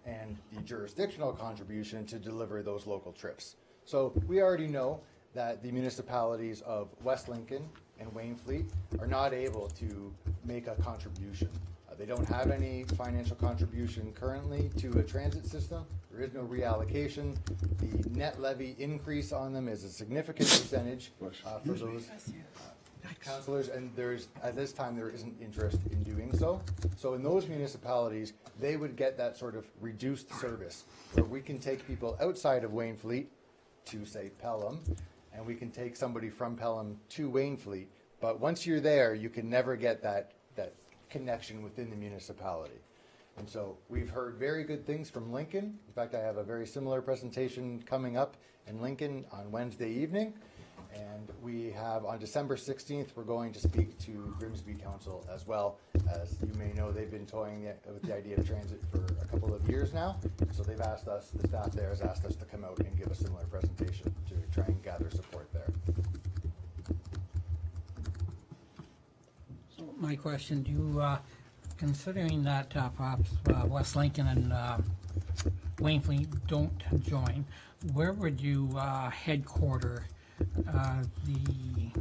and the jurisdictional contribution to deliver those local trips. So we already know that the municipalities of West Lincoln and Waynfleet are not able to make a contribution. They don't have any financial contribution currently to a transit system. There is no reallocation. The net levy increase on them is a significant percentage for those councillors, and at this time, there isn't interest in doing so. So in those municipalities, they would get that sort of reduced service, where we can take people outside of Waynfleet to, say, Pelham, and we can take somebody from Pelham to Waynfleet. But once you're there, you can never get that connection within the municipality. And so we've heard very good things from Lincoln. In fact, I have a very similar presentation coming up in Lincoln on Wednesday evening. And we have on December 16th, we're going to speak to Grimsby Council as well. As you may know, they've been toying with the idea of transit for a couple of years now. So they've asked us, the staff there has asked us to come out and give a similar presentation to try and gather support there. So my question, do you, considering that perhaps West Lincoln and Waynfleet don't join, where would you headquarter the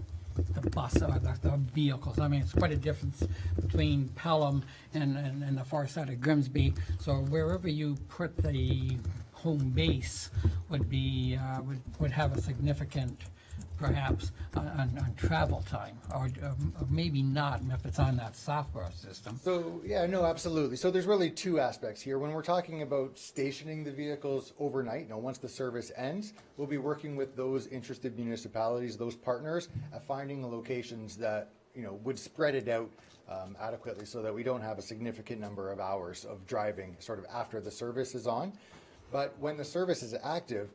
bus or the vehicles? I mean, it's quite a difference between Pelham and the far side of Grimsby. So wherever you put the home base would be would have a significant, perhaps, on travel time, or maybe not if it's on that software system. So, yeah, no, absolutely. So there's really two aspects here. When we're talking about stationing the vehicles overnight, once the service ends, we'll be working with those interested municipalities, those partners, at finding locations that, would spread it out adequately so that we don't have a significant number of hours of driving sort of after the service is on. But when the service is active,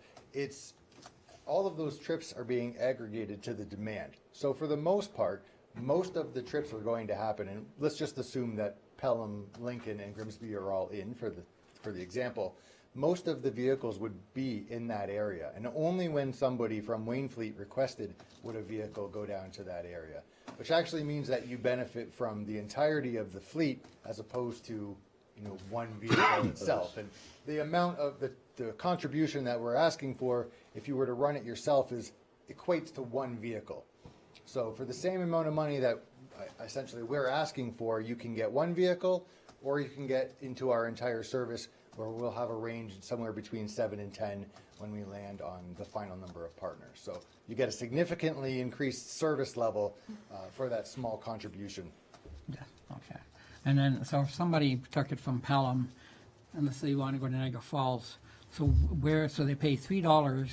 all of those trips are being aggregated to the demand. So for the most part, most of the trips are going to happen, and let's just assume that Pelham, Lincoln, and Grimsby are all in for the example. Most of the vehicles would be in that area, and only when somebody from Waynfleet requested would a vehicle go down to that area, which actually means that you benefit from the entirety of the fleet as opposed to one vehicle itself. And the amount of the contribution that we're asking for, if you were to run it yourself, equates to one vehicle. So for the same amount of money that essentially we're asking for, you can get one vehicle, or you can get into our entire service, where we'll have a range somewhere between 7 and 10 when we land on the final number of partners. So you get a significantly increased service level for that small contribution. Yeah, okay. And then, so if somebody took it from Pelham, and let's say you want to go to Niagara Falls, so they pay $3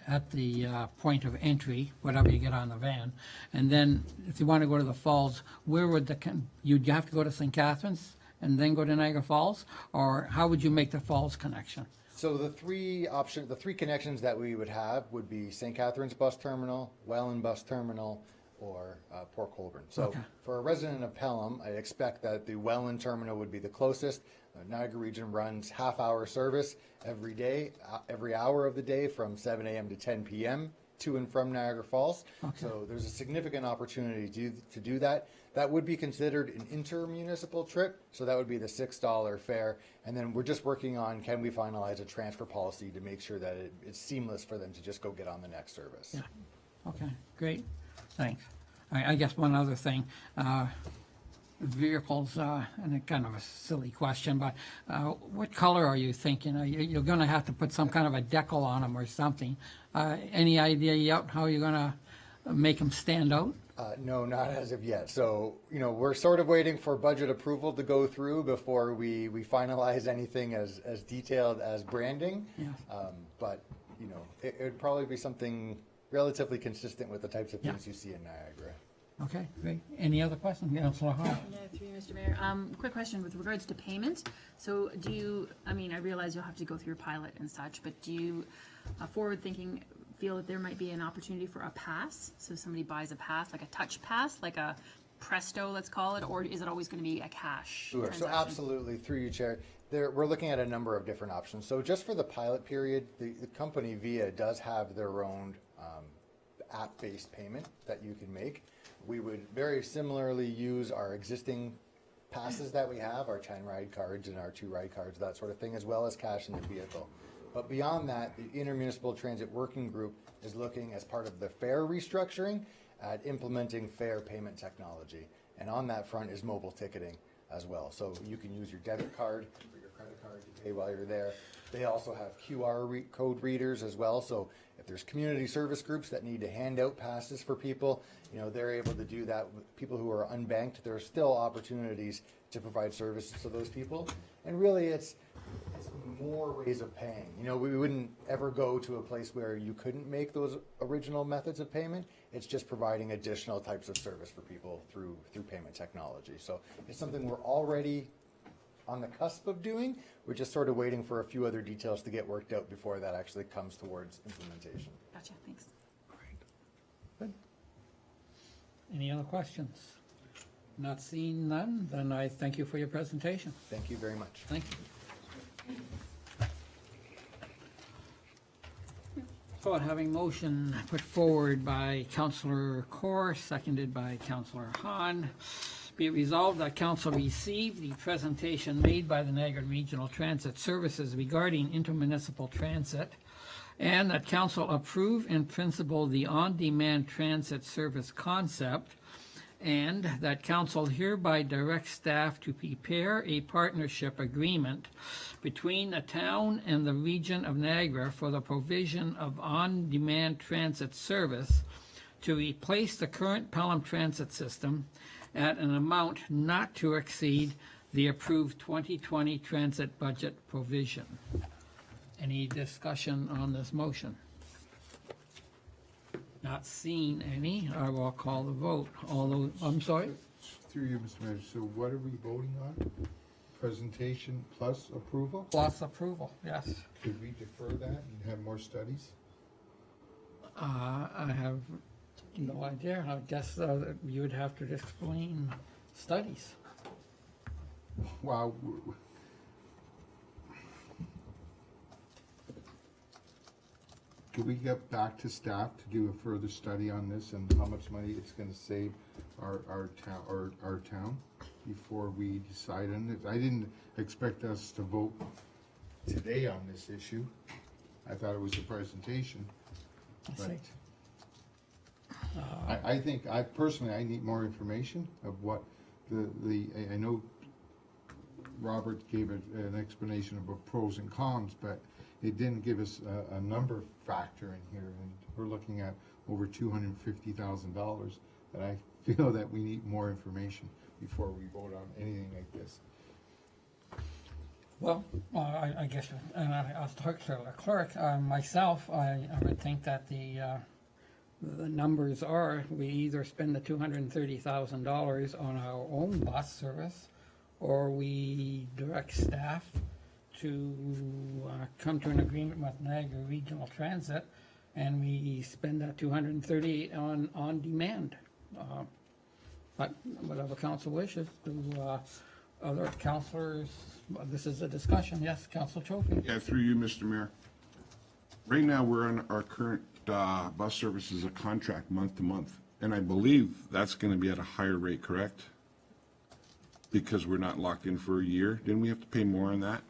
at the point of entry, whatever you get on the van, and then if you want to go to the falls, where would you'd have to go to St. Catharines and then go to Niagara Falls, or how would you make the falls connection? So the three connections that we would have would be St. Catharines Bus Terminal, Welland Bus Terminal, or Port Colborne. So Okay. For a resident of Pelham, I expect that the Welland Terminal would be the closest. Niagara Region runs half-hour service every day, every hour of the day from 7 a.m. to 10 p.m. to and from Niagara Falls. Okay. So there's a significant opportunity to do that. That would be considered an inter-municipal trip, so that would be the $6 fare. And then we're just working on, can we finalize a transfer policy to make sure that it's seamless for them to just go get on the next service. Yeah. Okay, great, thanks. I guess one other thing, vehicles, and a kind of a silly question, but what color are you thinking? You're going to have to put some kind of a decal on them or something. Any idea yet how you're going to make them stand out? No, not as of yet. So, we're sort of waiting for budget approval to go through before we finalize anything as detailed as branding. Yeah. But, it would probably be something relatively consistent with the types of things Yeah. you see in Niagara. Okay, great. Any other questions? Councilor Hall? Yeah, through you, Mr. Mayor. Quick question with regards to payment. So I realize you'll have to go through your pilot and such, but do you, forward-thinking, feel that there might be an opportunity for a pass? So somebody buys a pass, like a touch pass, like a Presto, let's call it, or is it always going to be a cash Sure. So transaction? absolutely, through you, Chair. We're looking at a number of different options. So just for the pilot period, the company VIA does have their own app-based payment that you can make. We would very similarly use our existing passes that we have, our 10 ride cards and our 2 ride cards, that sort of thing, as well as cash in the vehicle. But beyond that, the Intermunicipal Transit Working Group is looking, as part of the fare restructuring, at implementing fare payment technology. And on that front is mobile ticketing as well. So you can use your debit card or your credit card to pay while you're there. They also have QR code readers as well. So if there's community service groups that need to hand out passes for people, you know, they're able to do that with people who are unbanked. There are still opportunities to provide services to those people. And really it's more ways of paying. You know, we wouldn't ever go to a place where you couldn't make those original methods of payment. It's just providing additional types of service for people through payment technology. So it's something we're already on the cusp of doing. We're just sort of waiting for a few other details to get worked out before that actually comes towards implementation. Gotcha, thanks. Any other questions? Not seeing none, then I thank you for your presentation. Thank you very much. Thank you. So having motion put forward by Councillor Corr, seconded by Councillor Hahn, be it resolved that Council receive the presentation made by the Niagara Regional Transit Services regarding intermunicipal transit, and that Council approve in principle the on-demand transit service concept, and that Council hereby directs staff to prepare a partnership agreement between the town and the region of Niagara for the provision of on-demand transit service to replace the current Pelham transit system at an amount not to exceed the approved 2020 transit budget provision. Any discussion on this motion? Not seeing any, I will call the vote. All those, I'm sorry? Through you, Mr. Mayor, so what are we voting on? Presentation plus approval? Plus approval, yes. Could we defer that and have more studies? I have no idea. I guess you would have to explain studies. Wow. Could we get back to staff to do a further study on this and how much money it's gonna save our town before we decide on it? I didn't expect us to vote today on this issue. I thought it was a presentation. But I think, personally, I need more information of what I know Robert gave an explanation of the pros and cons, but it didn't give us a number factor in here, and we're looking at over $250,000, and I feel that we need more information before we vote on anything like this. Well, I guess, and I'll talk to the clerk, myself, I would think that the numbers are, we either spend the $230,000 on our own bus service, or we direct staff to come to an agreement with Niagara Regional Transit, and we spend that $230 on demand. But whatever council wishes, do other councilors, this is a discussion. Yes, Councilor Trophy. Yeah, through you, Mr. Mayor. Right now, we're on our current bus service is a contract month to month, and I believe that's going to be at a higher rate, correct? Because we're not locked in for a year. Didn't we have to pay more on that?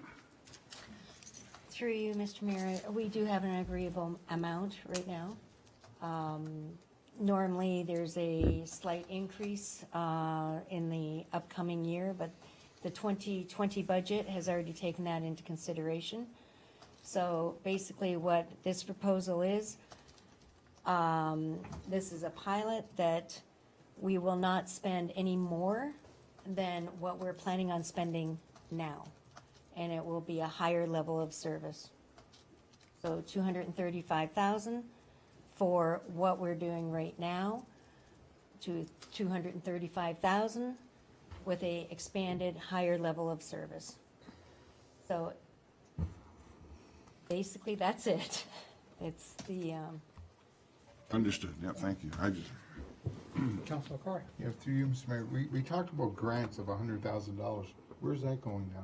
Through you, Mr. Mayor, we do have an agreeable amount right now. Normally, there's a slight increase in the upcoming year, but the 2020 budget has already taken that into consideration. So basically what this proposal is, this is a pilot that we will not spend any more than what we're planning on spending now. And it will be a higher level of service. So $235,000 for what we're doing right now, to $235,000 with a expanded higher level of service. So basically that's it. It's the Understood. Yeah, thank you. I just. Councilor Corey. Yeah, through you, Mr. Mayor, we talked about grants of $100,000. Where's that going now?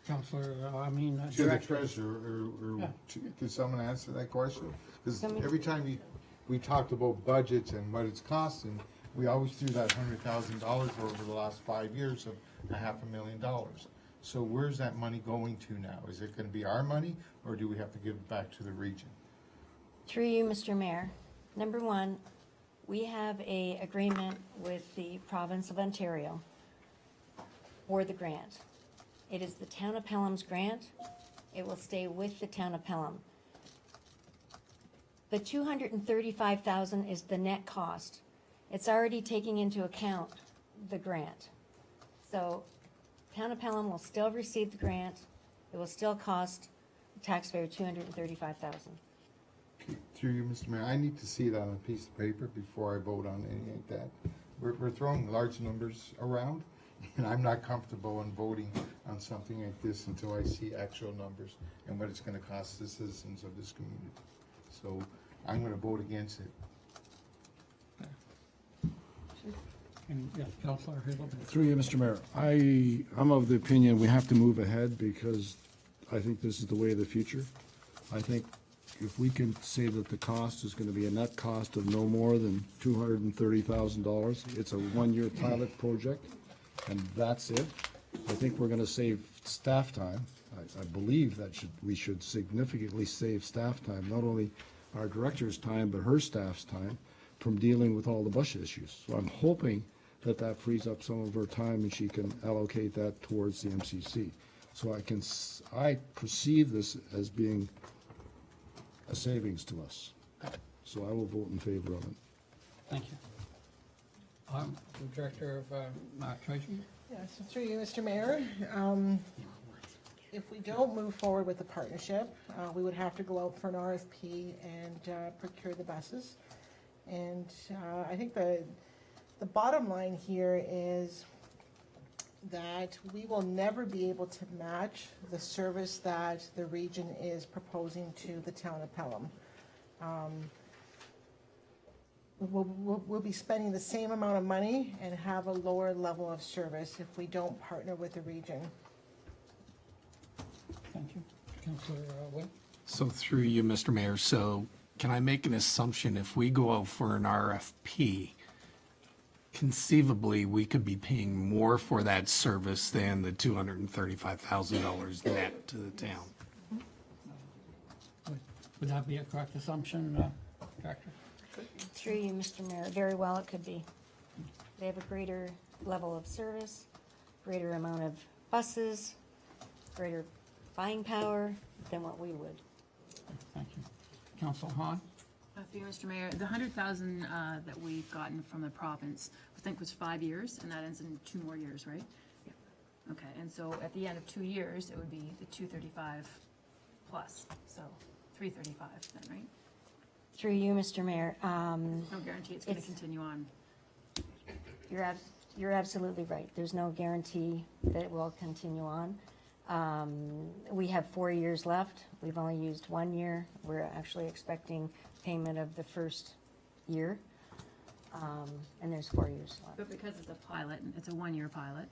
Councilor, To the treasurer, or could someone answer that question? Because every time we talked about budgets and what it's costing, we always threw that $100,000 over the last 5 years of $500,000. So where's that money going to now? Is it gonna be our money, or do we have to give it back to the region? Through you, Mr. Mayor. Number one, we have a agreement with the province of Ontario for the grant. It is the town of Pelham's grant. It will stay with the town of Pelham. The $235,000 is the net cost. It's already taking into account the grant. So town of Pelham will still receive the grant. It will still cost the taxpayer $235,000. Through you, Mr. Mayor, I need to see that on a piece of paper before I vote on anything like that. We're throwing large numbers around, and I'm not comfortable in voting on something like this until I see actual numbers and what it's gonna cost the citizens of this community. So I'm gonna vote against it. And, yes, Councillor Hazelton. Through you, Mr. Mayor, I'm of the opinion we have to move ahead because I think this is the way of the future. I think if we can say that the cost is gonna be a net cost of no more than $230,000, it's a one-year pilot project, and that's it. I think we're gonna save staff time. I believe that we should significantly save staff time, not only our director's time, but her staff's time from dealing with all the bus issues. So I'm hoping that that frees up some of her time and she can allocate that towards the MCC. So I perceive this as being a savings to us. So I will vote in favor of it. Thank you. The Director of Treasury. Yeah, so through you, Mr. Mayor, if we don't move forward with the partnership, we would have to go out for an RFP and procure the buses. And I think the bottom line here is that we will never be able to match the service that the region is proposing to the town of Pelham. We'll be spending the same amount of money and have a lower level of service if we don't partner with the region. Thank you. Councillor Wynn. So through you, Mr. Mayor, so can I make an assumption if we go out for an RFP, conceivably, we could be paying more for that service than the $235,000 net to the town? Would that be a correct assumption, Director? Through you, Mr. Mayor, very well it could be. They have a greater level of service, greater amount of buses, greater buying power than what we would. Thank you. Councillor Hahn. Through you, Mr. Mayor, the 100,000 that we've gotten from the province, I think was 5 years, and that ends in 2 more years, right? Yeah. Okay, and so at the end of 2 years, it would be the 235 plus, so 335 then, right? Through you, Mr. Mayor, No guarantee it's gonna continue on. you're absolutely right. There's no guarantee that it will continue on. We have 4 years left. We've only used 1 year. We're actually expecting payment of the first year. And there's 4 years left. But because it's a pilot, and it's a 1-year pilot,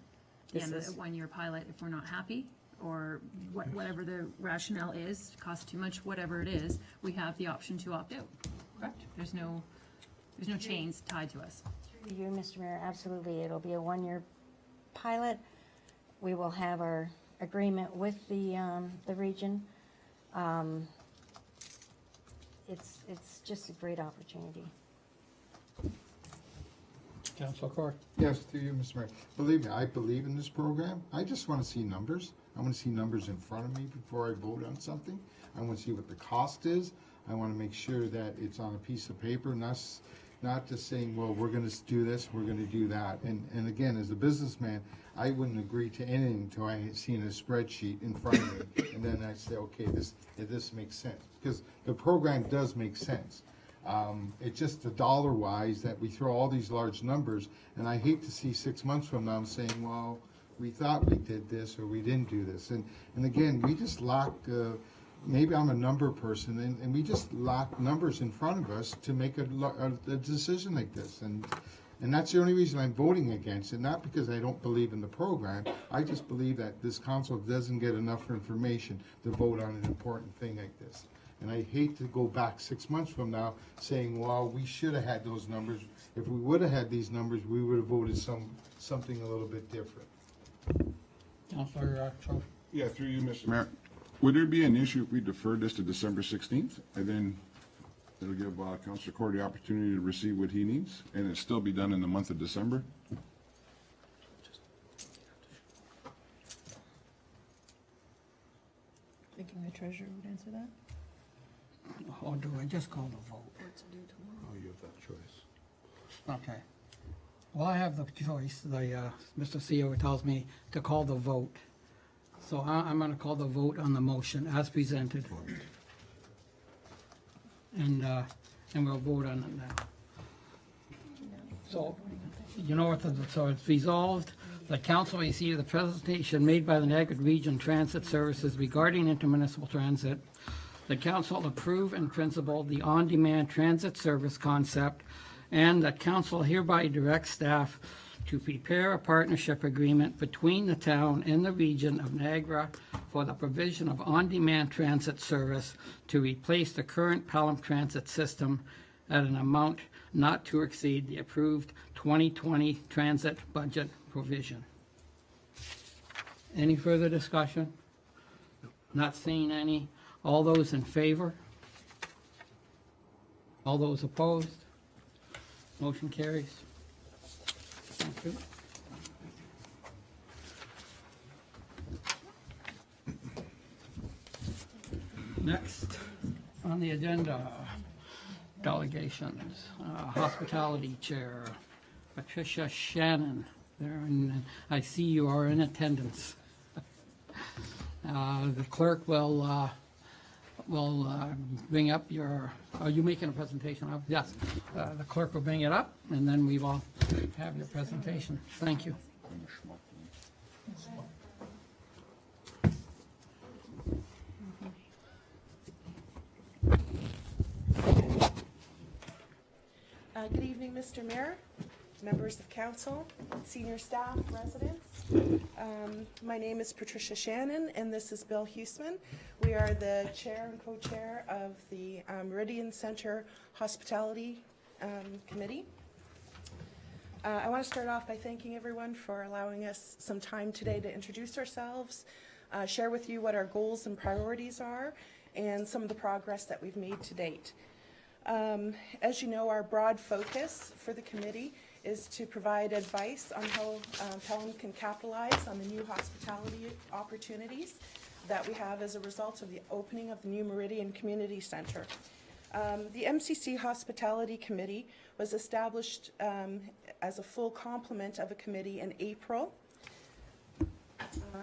the end of the 1-year pilot, if we're not happy, or whatever the rationale is, costs too much, whatever it is, we have the option to opt out, correct? There's no chains tied to us. Through you, Mr. Mayor, absolutely. It'll be a 1-year pilot. We will have our agreement with the region. It's just a great opportunity. Councillor Court. Yes, through you, Mr. Mayor. Believe me, I believe in this program. I just want to see numbers. I want to see numbers in front of me before I vote on something. I want to see what the cost is. I want to make sure that it's on a piece of paper, not just saying, well, we're going to do this, we're going to do that. And again, as a businessman, I wouldn't agree to anything until I had seen a spreadsheet in front of me. And then I say, okay, this makes sense. Because the program does make sense. It's just the dollar-wise that we throw all these large numbers, and I hate to see 6 months from now saying, well, we thought we did this or we didn't do this. And again, we just lack, maybe I'm a number person, and we just lack numbers in front of us to make a decision like this. And that's the only reason I'm voting against it, not because I don't believe in the program. I just believe that this council doesn't get enough information to vote on an important thing like this. And I hate to go back 6 months from now saying, well, we should have had those numbers. If we would have had these numbers, we would have voted something a little bit different. Counselor Cho. Yeah, through you, Mr. Mayor. Would there be an issue if we deferred this to December 16th? And then it'll give Counselor Court the opportunity to receive what he needs, and it still be done in the month of December? Thinking the treasurer would answer that? Or do I just call the vote? Oh, you have that choice. Okay. Well, I have the choice. Mr. CEO tells me to call the vote. So I'm going to call the vote on the motion as presented. And we'll vote on it now. So, so it's resolved. The council received the presentation made by the Niagara Region Transit Services regarding intermunicipal transit. The council approve in principle the on-demand transit service concept, and the council hereby directs staff to prepare a partnership agreement between the town and the region of Niagara for the provision of on-demand transit service to replace the current Pelham transit system at an amount not to exceed the approved 2020 transit budget provision. Any further discussion? Not seeing any. All those in favor? All those opposed? Motion carries. Thank you. Next on the agenda, delegations, Hospitality Chair, Patricia Shannon. I see you are in attendance. The clerk will bring up your, are you making a presentation of? Yes. The clerk will bring it up, and then we will have your presentation. Thank you. Good evening, Mr. Mayor, members of council, senior staff, residents. My name is Patricia Shannon, and this is Bill Huseman. We are the chair and co-chair of the Meridian Center Hospitality Committee. I want to start off by thanking everyone for allowing us some time today to introduce ourselves, share with you what our goals and priorities are, and some of the progress that we've made to date. As you know, our broad focus for the committee is to provide advice on how Pelham can capitalize on the new hospitality opportunities that we have as a result of the opening of the new Meridian Community Center. The Mcc Hospitality Committee was established as a full complement of a committee in April.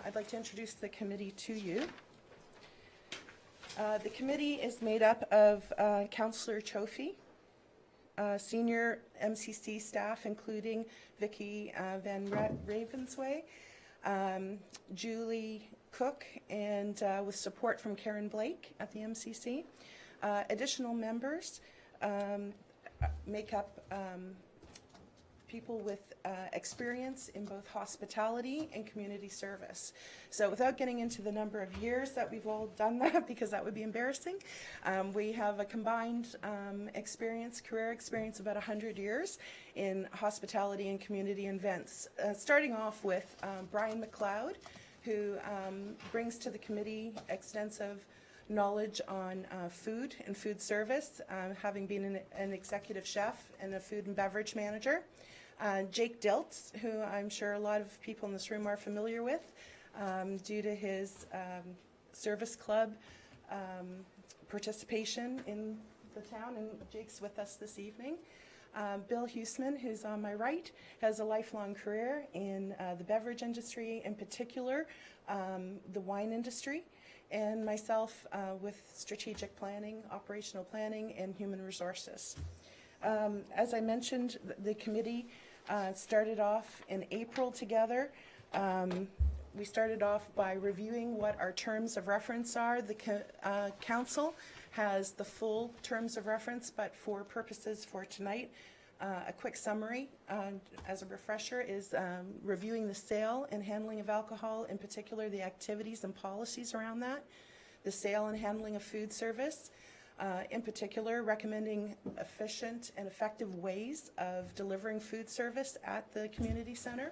I'd like to introduce the committee to you. The committee is made up of Councillor Chofie, senior MCC staff, including Vicky Van Ravensway, Julie Cook, and with support from Karen Blake at the MCC. Additional members make up people with experience in both hospitality and community service. So without getting into the number of years that we've all done that, because that would be embarrassing, we have a combined career experience of about 100 years in hospitality and community events. Starting off with Brian McLeod, who brings to the committee extensive knowledge on food and food service, having been an executive chef and a food and beverage manager. Jake Diltz, who I'm sure a lot of people in this room are familiar with due to his service club participation in the town, and Jake's with us this evening. Bill Huseman, who's on my right, has a lifelong career in the beverage industry, in particular the wine industry, and myself with strategic planning, operational planning, and human resources. As I mentioned, the committee started off in April together. We started off by reviewing what our terms of reference are. The council has the full terms of reference, but for purposes for tonight, a quick summary as a refresher is reviewing the sale and handling of alcohol, in particular the activities and policies around that, the sale and handling of food service, in particular recommending efficient and effective ways of delivering food service at the community center,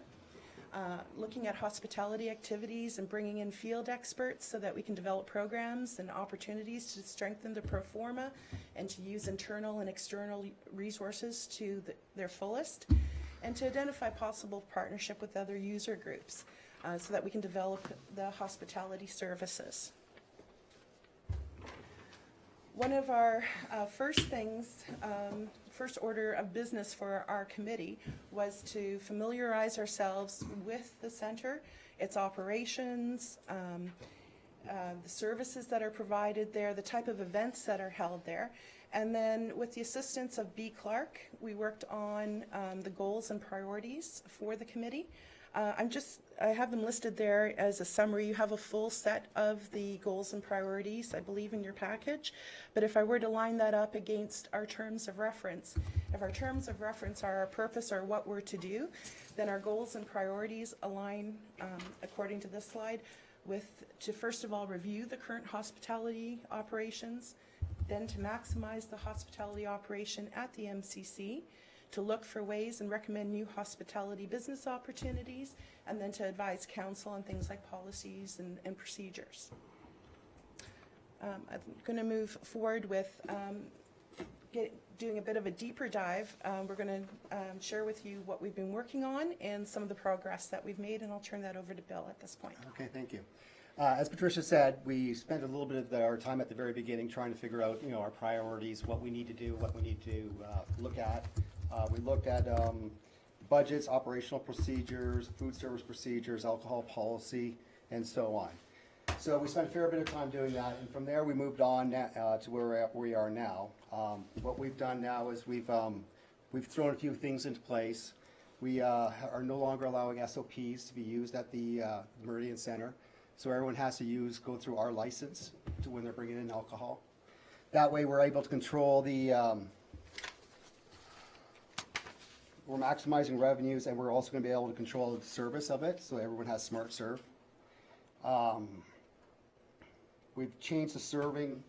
looking at hospitality activities and bringing in field experts so that we can develop programs and opportunities to strengthen the pro forma and to use internal and external resources to their fullest, and to identify possible partnership with other user groups so that we can develop the hospitality services. One of our first order of business for our committee was to familiarize ourselves with the center, its operations, the services that are provided there, the type of events that are held there. And then with the assistance of B. Clark, we worked on the goals and priorities for the committee. I have them listed there as a summary. You have a full set of the goals and priorities, I believe, in your package. But if I were to line that up against our terms of reference, if our terms of reference are our purpose or what we're to do, then our goals and priorities align, according to this slide, to first of all review the current hospitality operations, then to maximize the hospitality operation at the MCC, to look for ways and recommend new hospitality business opportunities, and then to advise council on things like policies and procedures. I'm going to move forward with doing a bit of a deeper dive. We're going to share with you what we've been working on and some of the progress that we've made, and I'll turn that over to Bill at this point. Okay, thank you. As Patricia said, we spent a little bit of our time at the very beginning trying to figure out, our priorities, what we need to do, what we need to look at. We looked at budgets, operational procedures, food service procedures, alcohol policy, and so on. So we spent a fair bit of time doing that, and from there we moved on to where we are now. What we've done now is we've thrown a few things into place. We are no longer allowing SOPs to be used at the Meridian Center, so everyone has to go through our license to when they're bringing in alcohol. That way we're able to control we're maximizing revenues, and we're also going to be able to control the service of it, so everyone has smart serve. We've changed the serving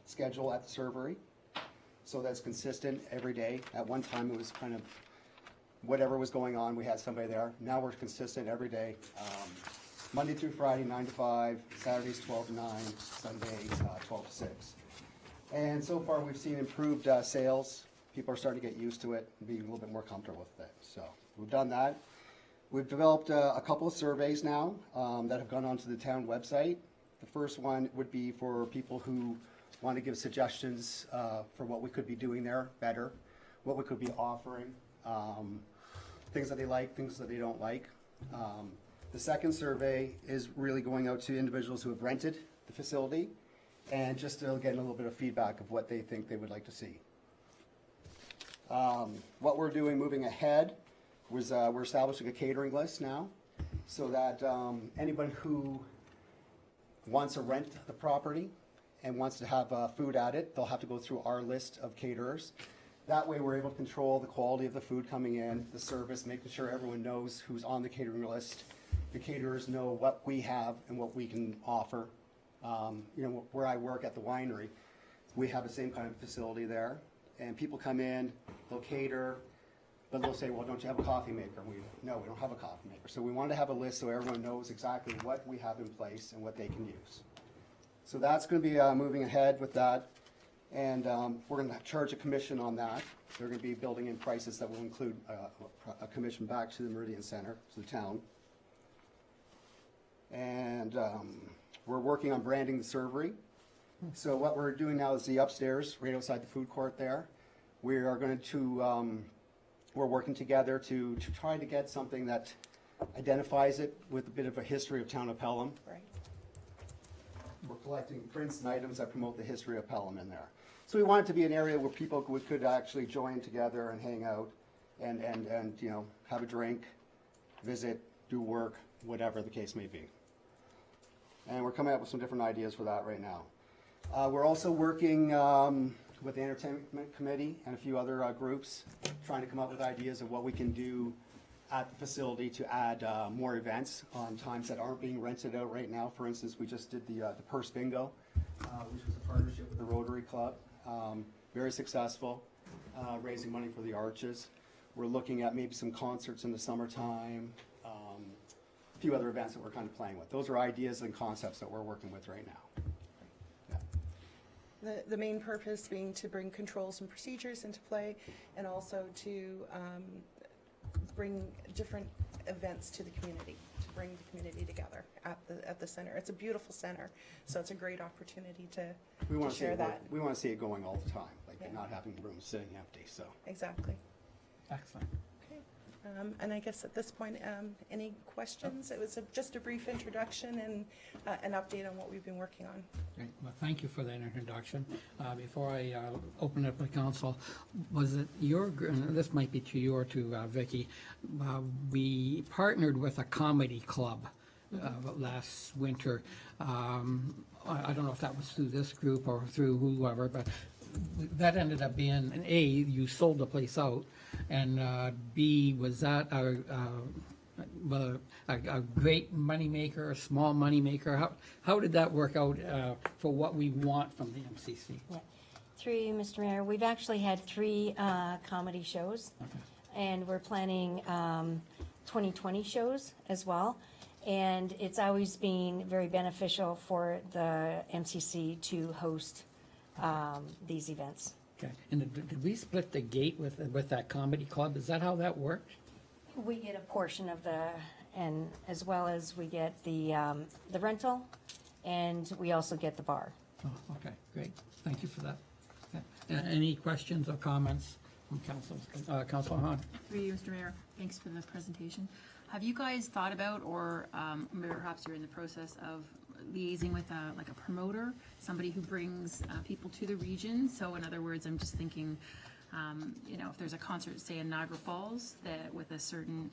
schedule at the servery so that's consistent every day. At one time it was kind of whatever was going on, we had somebody there. Now we're consistent every day. Monday through Friday, 9 to 5, Saturdays 12 to 9, Sundays 12 to 6. And so far we've seen improved sales. People are starting to get used to it and be a little bit more comfortable with it. So we've done that. We've developed a couple of surveys now that have gone onto the town website. The first one would be for people who want to give suggestions for what we could be doing there better, what we could be offering, things that they like, things that they don't like. The second survey is really going out to individuals who have rented the facility and just getting a little bit of feedback of what they think they would like to see. What we're doing moving ahead was we're establishing a catering list now so that anybody who wants to rent the property and wants to have food at it, they'll have to go through our list of caterers. That way we're able to control the quality of the food coming in, the service, making sure everyone knows who's on the catering list. The caterers know what we have and what we can offer. Where I work at the winery, we have the same kind of facility there. And people come in, they'll cater, but they'll say, well, don't you have a coffee maker? No, we don't have a coffee maker. So we wanted to have a list so everyone knows exactly what we have in place and what they can use. So that's going to be moving ahead with that. And we're going to charge a commission on that. They're going to be building in prices that will include a commission back to the Meridian Center, to the town. And we're working on branding the servery. So what we're doing now is the upstairs, right outside the food court there. We are going to, we're working together to try to get something that identifies it with a bit of a history of town of Pelham. Right. We're collecting prints and items that promote the history of Pelham in there. So we want it to be an area where people could actually join together and hang out and have a drink, visit, do work, whatever the case may be. And we're coming up with some different ideas for that right now. We're also working with the Entertainment Committee and a few other groups, trying to come up with ideas of what we can do at the facility to add more events on times that aren't being rented out right now. For instance, we just did the Purse Bingo, which was a partnership with the Rotary Club. Very successful, raising money for the Arches. We're looking at maybe some concerts in the summertime, few other events that we're kind of playing with. Those are ideas and concepts that we're working with right now. The main purpose being to bring controls and procedures into play, and also to bring different events to the community, to bring the community together at the center. It's a beautiful center, so it's a great opportunity to share that. We want to see it going all the time, like not having rooms sitting empty, so. Exactly. Excellent. And I guess at this point, any questions? It was just a brief introduction and an update on what we've been working on. Great. Well, thank you for that introduction. Before I open up the council, was it and this might be to you or to Vicky, we partnered with a comedy club last winter. I don't know if that was through this group or through whoever, but that ended up being, an A, you sold the place out, and B, was that a great moneymaker, a small moneymaker? How did that work out for what we want from the MCC? Yeah. Through you, Mr. Mayor, we've actually had 3 comedy shows, and we're planning 2020 shows as well. And it's always been very beneficial for the MCC to host these events. Okay, and did we split the gate with that comedy club? Is that how that worked? We get a portion of and as well as we get the rental, and we also get the bar. Oh, okay, great. Thank you for that. Okay. Any questions or comments from Councilor Hahn? Through you, Mr. Mayor, thanks for the presentation. Have you guys thought about, or perhaps you're in the process of liaising with like a promoter, somebody who brings people to the region? So in other words, I'm just thinking, if there's a concert, say in Niagara Falls, that with a certain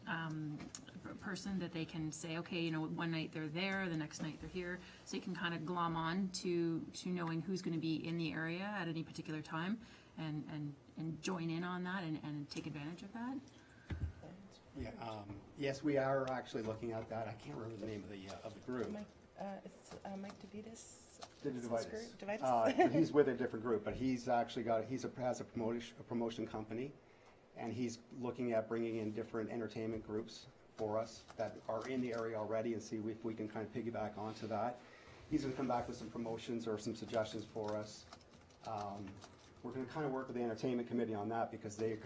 person that they can say, okay, one night they're there, the next night they're here, so you can kind of glom on to knowing who's going to be in the area at any particular time, and join in on that and take advantage of that. Yeah, yes, we are actually looking at that. I can't remember the name of the group. It's Mike DeVitas. But he's with a different group, but he's actually has a promotion company, and he's looking at bringing in different entertainment groups for us that are in the area already, and see if we can kind of piggyback onto that. He's going to come back with some promotions or some suggestions for us. We're going to kind of work with the entertainment committee on that, because they're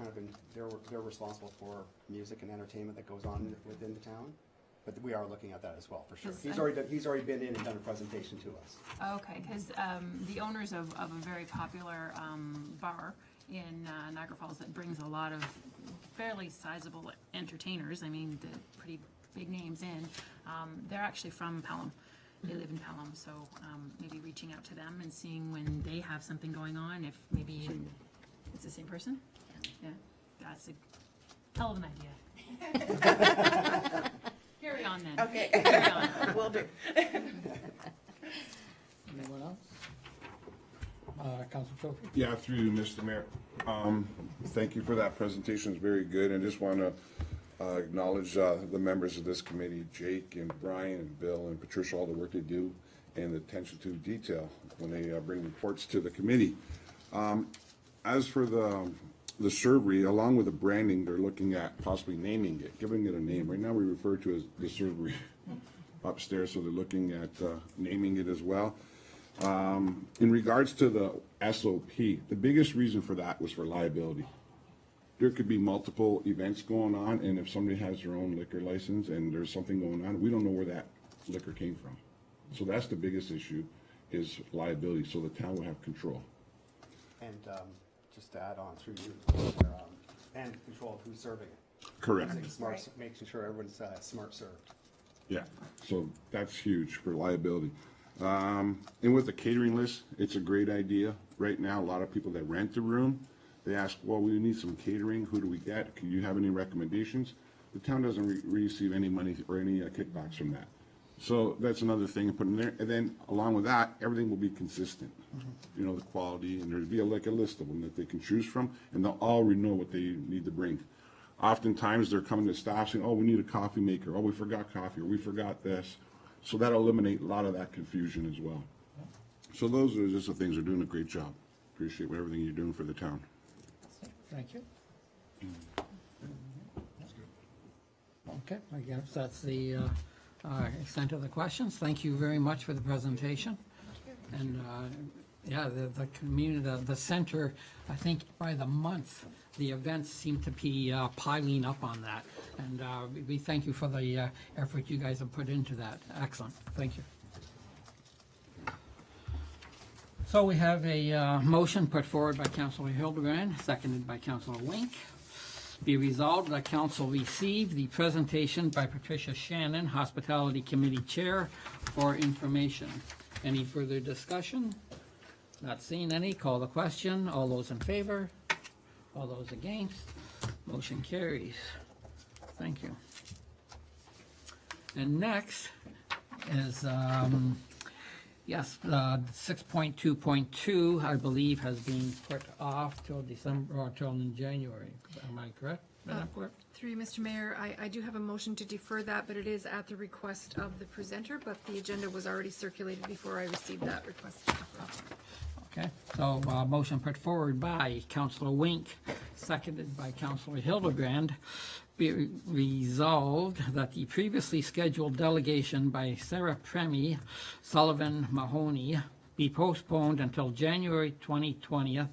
responsible for music and entertainment that goes on within the town. But we are looking at that as well, for sure. He's already been in and done a presentation to us. Okay, because the owners of a very popular bar in Niagara Falls that brings a lot of fairly sizable entertainers, I mean, the pretty big names in, they're actually from Pelham. They live in Pelham, so maybe reaching out to them and seeing when they have something going on, if maybe it's the same person? Yeah, that's a hell of an idea. Carry on then. Okay. Carry on. Will do. Anyone else? Councilor Trophy? Yeah, through you, Mr. Mayor. Thank you for that presentation. It's very good. And just want to acknowledge the members of this committee, Jake and Brian and Bill and Patricia, all the work they do and the attention to detail when they bring reports to the committee. As for the servery, along with the branding, they're looking at possibly naming it, giving it a name. Right now we refer to it as the servery upstairs, so they're looking at naming it as well. In regards to the SOP, the biggest reason for that was for liability. There could be multiple events going on, and if somebody has their own liquor license and there's something going on, we don't know where that liquor came from. So that's the biggest issue, is liability, so the town will have control. And just to add on through you, and control of who's serving it. Correct. Making sure everyone's smart served. Yeah, so that's huge for liability. And with the catering list, it's a great idea. Right now, a lot of people that rent the room, they ask, well, we need some catering. Who do we get? Can you have any recommendations? The town doesn't receive any money or any kickbacks from that. So that's another thing to put in there. And then along with that, everything will be consistent. You know, the quality, and there'll be like a list of them that they can choose from, and they'll all know what they need to bring. Oftentimes they're coming to staff saying, oh, we need a coffee maker. Oh, we forgot coffee, or we forgot this. So that'll eliminate a lot of that confusion as well. So those are just the things. They're doing a great job. Appreciate everything you're doing for the town. Thank you. Okay, I guess that's the extent of the questions. Thank you very much for the presentation. And, yeah, the community, the center, I think by the month, the events seem to be piling up on that. And we thank you for the effort you guys have put into that. Excellent. Thank you. So we have a motion put forward by Councillor Hildebrand, seconded by Councillor Wink. Be resolved that council receive the presentation by Patricia Shannon, Hospitality Committee Chair, for information. Any further discussion? Not seeing any. Call the question. All those in favor? All those against? Motion carries. Thank you. And next is, yes, 6.2.2, I believe, has been put off till December, or till in January. Am I correct, Madam Clerk? Through you, Mr. Mayor, I do have a motion to defer that, but it is at the request of the presenter, but the agenda was already circulated before I received that request to defer. Okay, so motion put forward by Councillor Wink, seconded by Councillor Hildebrand. Be resolved that the previously scheduled delegation by Sarah Premi, Sullivan Mahoney be postponed until January 2020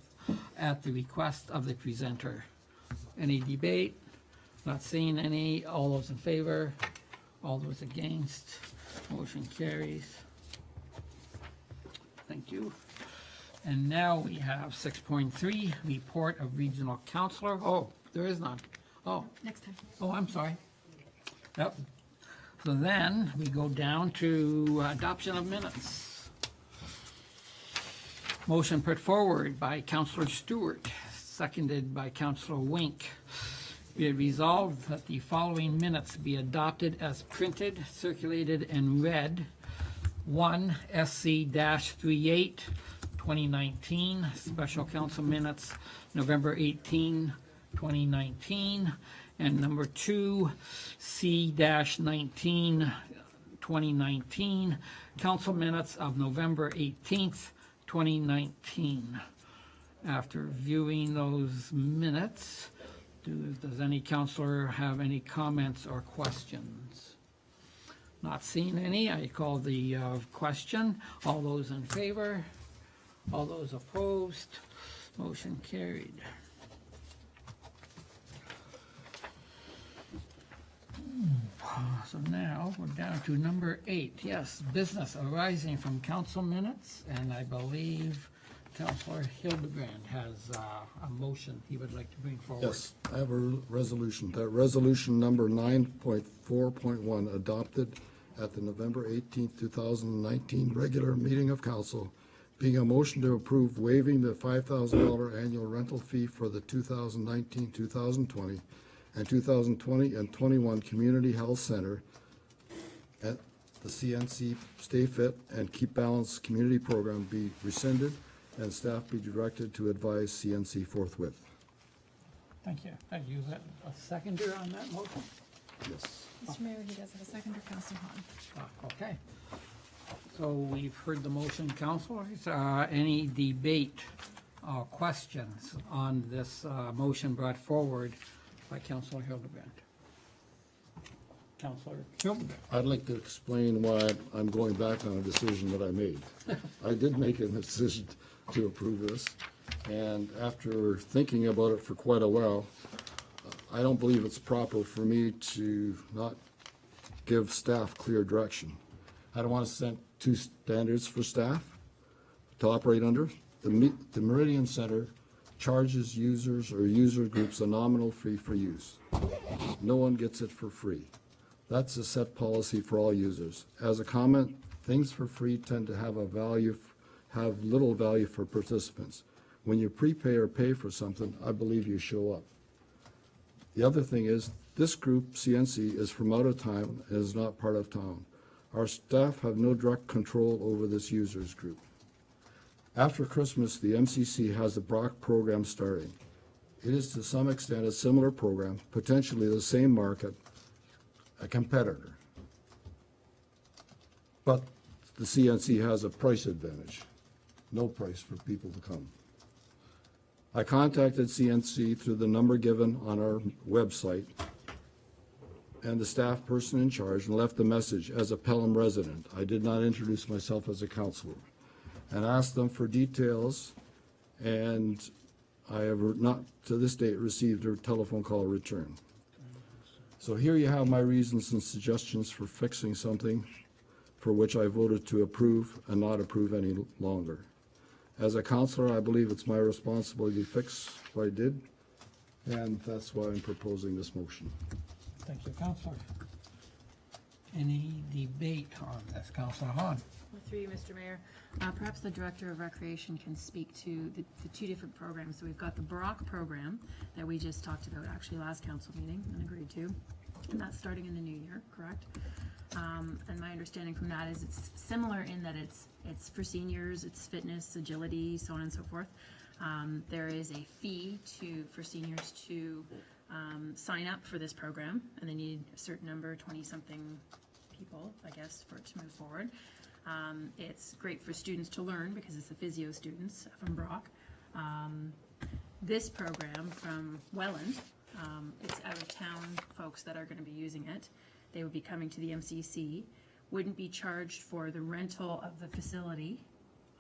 at the request of the presenter. Any debate? Not seeing any. All those in favor? All those against? Motion carries. Thank you. And now we have 6.3, report of regional councillor. Oh, there is none. Oh. Next time. Oh, I'm sorry. Yep. So then we go down to adoption of minutes. Motion put forward by Councillor Stewart, seconded by Councillor Wink. Be it resolved that the following minutes be adopted as printed, circulated, and read. 1 SC-38 2019 Special Council Minutes, November 18, 2019, and number 2 C-19 2019 Council Minutes of November 18th, 2019. After viewing those minutes, does any councillor have any comments or questions? Not seeing any, I call the question. All those in favor? All those opposed? Motion carried. So now we're down to number 8. Yes, business arising from council minutes, and I believe Councillor Hildebrand has a motion he would like to bring forward. Yes, I have a resolution. That resolution number 9.4.1 adopted at the November 18th, 2019 regular meeting of council, being a motion to approve waiving the $5,000 annual rental fee for the 2019-2020 and 2020 and 21 Community Health Center at the CNC Stay Fit and Keep Balance Community Program be rescinded and staff be directed to advise CNC forthwith. Thank you. Thank you. Is that a seconder on that motion? Yes. Mr. Mayor, he does have a seconder, Councillor Hahn. Okay. So we've heard the motion, councillors. Any debate or questions on this motion brought forward by Councillor Hildebrand? Councillor Hildebrand. I'd like to explain why I'm going back on a decision that I made. I did make a decision to approve this, and after thinking about it for quite a while, I don't believe it's proper for me to not give staff clear direction. I don't want to set two standards for staff to operate under. The Meridian Center charges users or user groups a nominal fee for use. No one gets it for free. That's a set policy for all users. As a comment, things for free tend to have have little value for participants. When you prepay or pay for something, I believe you show up. The other thing is, this group, CNC, is from out of town and is not part of town. Our staff have no direct control over this users group. After Christmas, the MCC has the Brock program starting. It is to some extent a similar program, potentially the same market, a competitor. But the CNC has a price advantage, no price for people to come. I contacted CNC through the number given on our website, and the staff person in charge and left a message as a Pelham resident. I did not introduce myself as a counselor, and asked them for details, and I have not to this date received a telephone call return. So here you have my reasons and suggestions for fixing something for which I voted to approve and not approve any longer. As a counselor, I believe it's my responsibility to fix what I did, and that's why I'm proposing this motion. Thank you, Counselor. Any debate on this? Counselor Hahn? Through you, Mr. Mayor, perhaps the Director of Recreation can speak to the two different programs. So we've got the Brock program that we just talked about actually last council meeting and agreed to, and that's starting in the new year, correct? And my understanding from that is it's similar in that it's for seniors, it's fitness, agility, so on and so forth. There is a fee for seniors to sign up for this program, and they need a certain number, 20-something people, I guess, for it to move forward. It's great for students to learn because it's the physio students from Brock. This program from Welland, it's out-of-town folks that are going to be using it. They would be coming to the MCC, wouldn't be charged for the rental of the facility.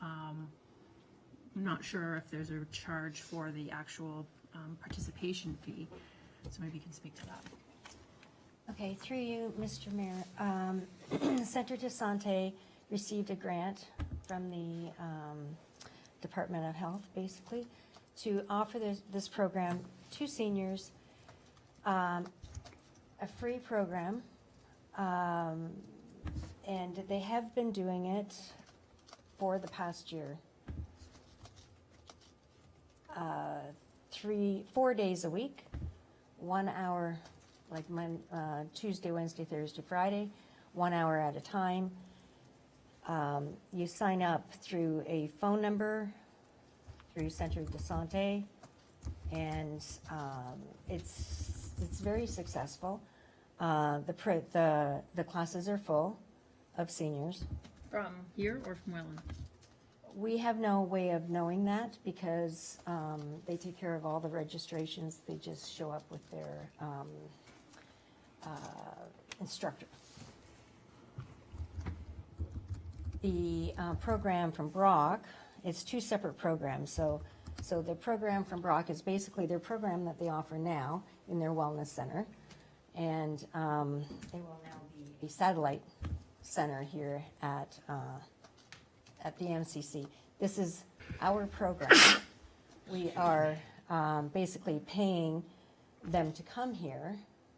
I'm not sure if there's a charge for the actual participation fee, so maybe you can speak to that. Okay, through you, Mr. Mayor. Centre de Santé received a grant from the Department of Health, basically, to offer this program to seniors, a free program, and they have been doing it for the past year. 4 days a week, 1 hour, like Tuesday, Wednesday, Thursday, Friday, 1 hour at a time. You sign up through a phone number, through Centre de Santé, and it's very successful. The classes are full of seniors. From here or from Welland? We have no way of knowing that because they take care of all the registrations. They just show up with their instructor. The program from Brock, it's two separate programs. So the program from Brock is basically their program that they offer now in their wellness center. And they will now be a satellite center here at the MCC. This is our program. We are basically paying them to come here,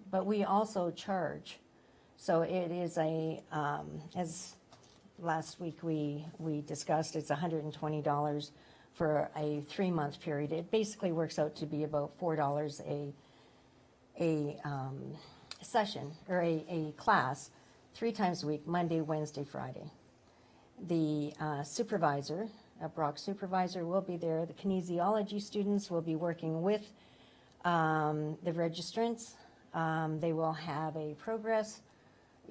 but we also charge. So it is as last week we discussed, it's $120 for a 3-month period. It basically works out to be about $4 a session or a class 3 times a week, Monday, Wednesday, Friday. The supervisor, a Brock supervisor, will be there. The kinesiology students will be working with the registrants. They will have a progress,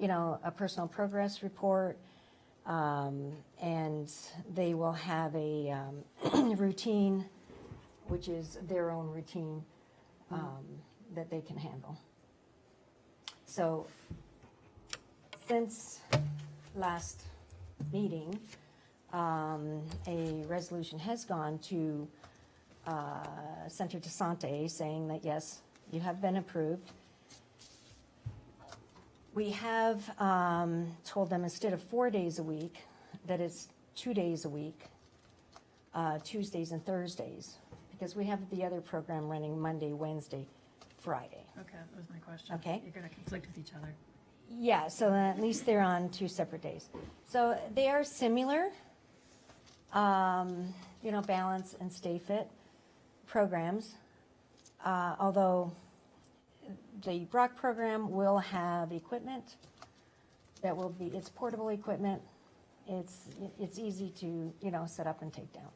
a personal progress report, and they will have a routine, which is their own routine that they can handle. So since last meeting, a resolution has gone to Centre de Santé saying that yes, you have been approved. We have told them instead of 4 days a week, that it's 2 days a week, Tuesdays and Thursdays, because we have the other program running Monday, Wednesday, Friday. Okay, that was my question. Okay. You're going to conflict with each other. Yeah, so at least they're on 2 separate days. So they are similar, balance and stay fit programs, although the Brock program will have equipment that will be, it's portable equipment. It's easy to, set up and take down.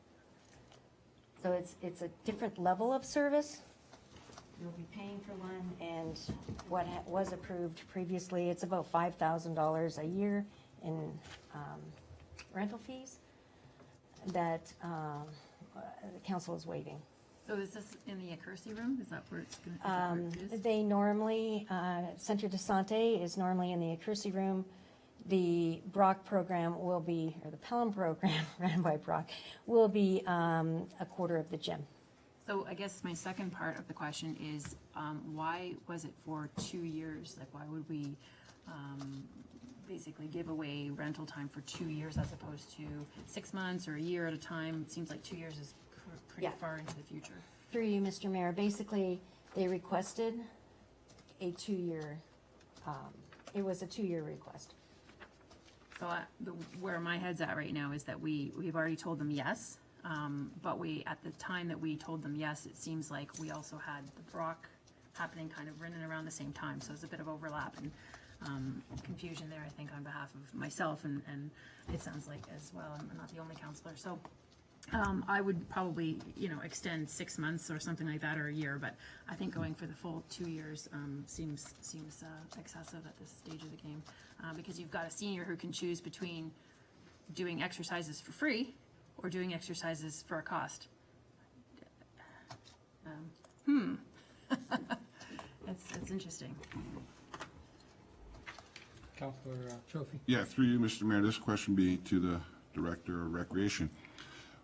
So it's a different level of service. You'll be paying for one, and what was approved previously, it's about $5,000 a year in rental fees that the council is waiving. So is this in the Accuracy room? Is that where it's gonna, is that where it is? They normally, Centre de Sante is normally in the Accuracy room. The Brock program will be, or the Pelham program ran by Brock, will be a quarter of the gym. So I guess my second part of the question is, why was it for 2 years? Like, why would we basically give away rental time for 2 years as opposed to 6 months or a year at a time? It seems like 2 years is pretty Yeah. far into the future. Through you, Mr. Mayor, basically, they requested a 2-year, it was a 2-year request. So where my head's at right now is that we've already told them yes, but at the time that we told them yes, it seems like we also had the Brock happening kind of running around the same time, so there's a bit of overlap and confusion there, I think, on behalf of myself, and it sounds like as well, I'm not the only counselor, so I would probably, extend 6 months or something like that, or a year, but I think going for the full 2 years seems excessive at this stage of the game, because you've got a senior who can choose between doing exercises for free or doing exercises for a cost. It's interesting. Councillor Trophy. Yeah, through you, Mr. Mayor, this question be to the Director of Recreation.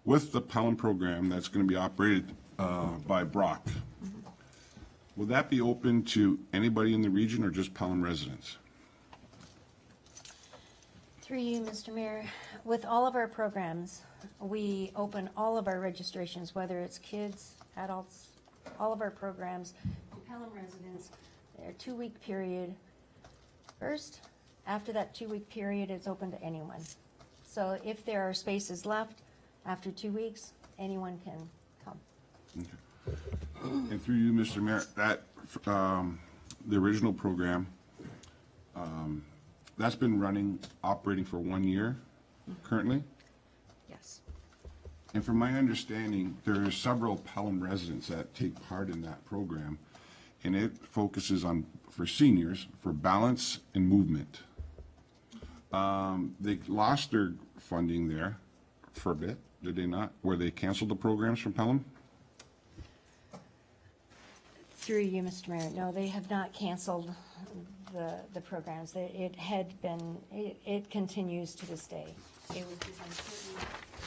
With the Pelham program that's going to be operated by Brock, will that be open to anybody in the region or just Pelham residents? Through you, Mr. Mayor, with all of our programs, we open all of our registrations, whether it's kids, adults, all of our programs, to Pelham residents. They're a 2-week period. First, after that 2-week period, it's open to anyone. So if there are spaces left, after 2 weeks, anyone can come. Okay. And through you, Mr. Mayor, that, the original program, that's been operating for 1 year currently? Yes. And from my understanding, there are several Pelham residents that take part in that program, and it focuses on, for seniors, for balance and movement. They lost their funding there for a bit, did they not? Where they canceled the programs from Pelham? Through you, Mr. Mayor, no, they have not canceled the programs. It had been, it continues to this day. It was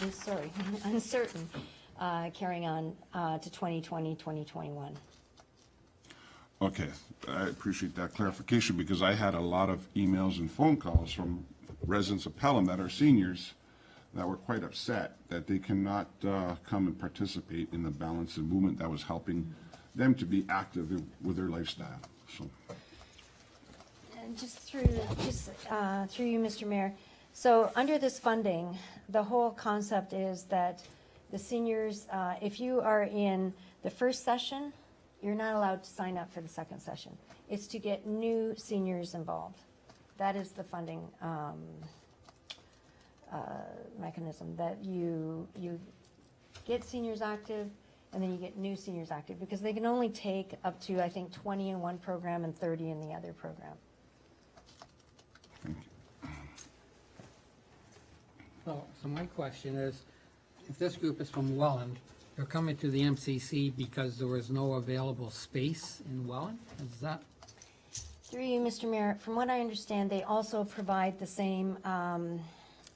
just uncertain carrying on to 2020, 2021. Okay, I appreciate that clarification because I had a lot of emails and phone calls from residents of Pelham that are seniors that were quite upset that they cannot come and participate in the balance and movement that was helping them to be active with their lifestyle. So, and just through you, Mr. Mayor. So under this funding, the whole concept is that the seniors, if you are in the first session, you're not allowed to sign up for the second session. It's to get new seniors involved. That is the funding mechanism, that you get seniors active and then you get new seniors active, because they can only take up to, I think, 20 in one program and 30 in the other program. thank you. So my question is, if this group is from Welland, they're coming to the MCC because there was no available space in Welland? Is that? Through you, Mr. Mayor, from what I understand, they also provide the same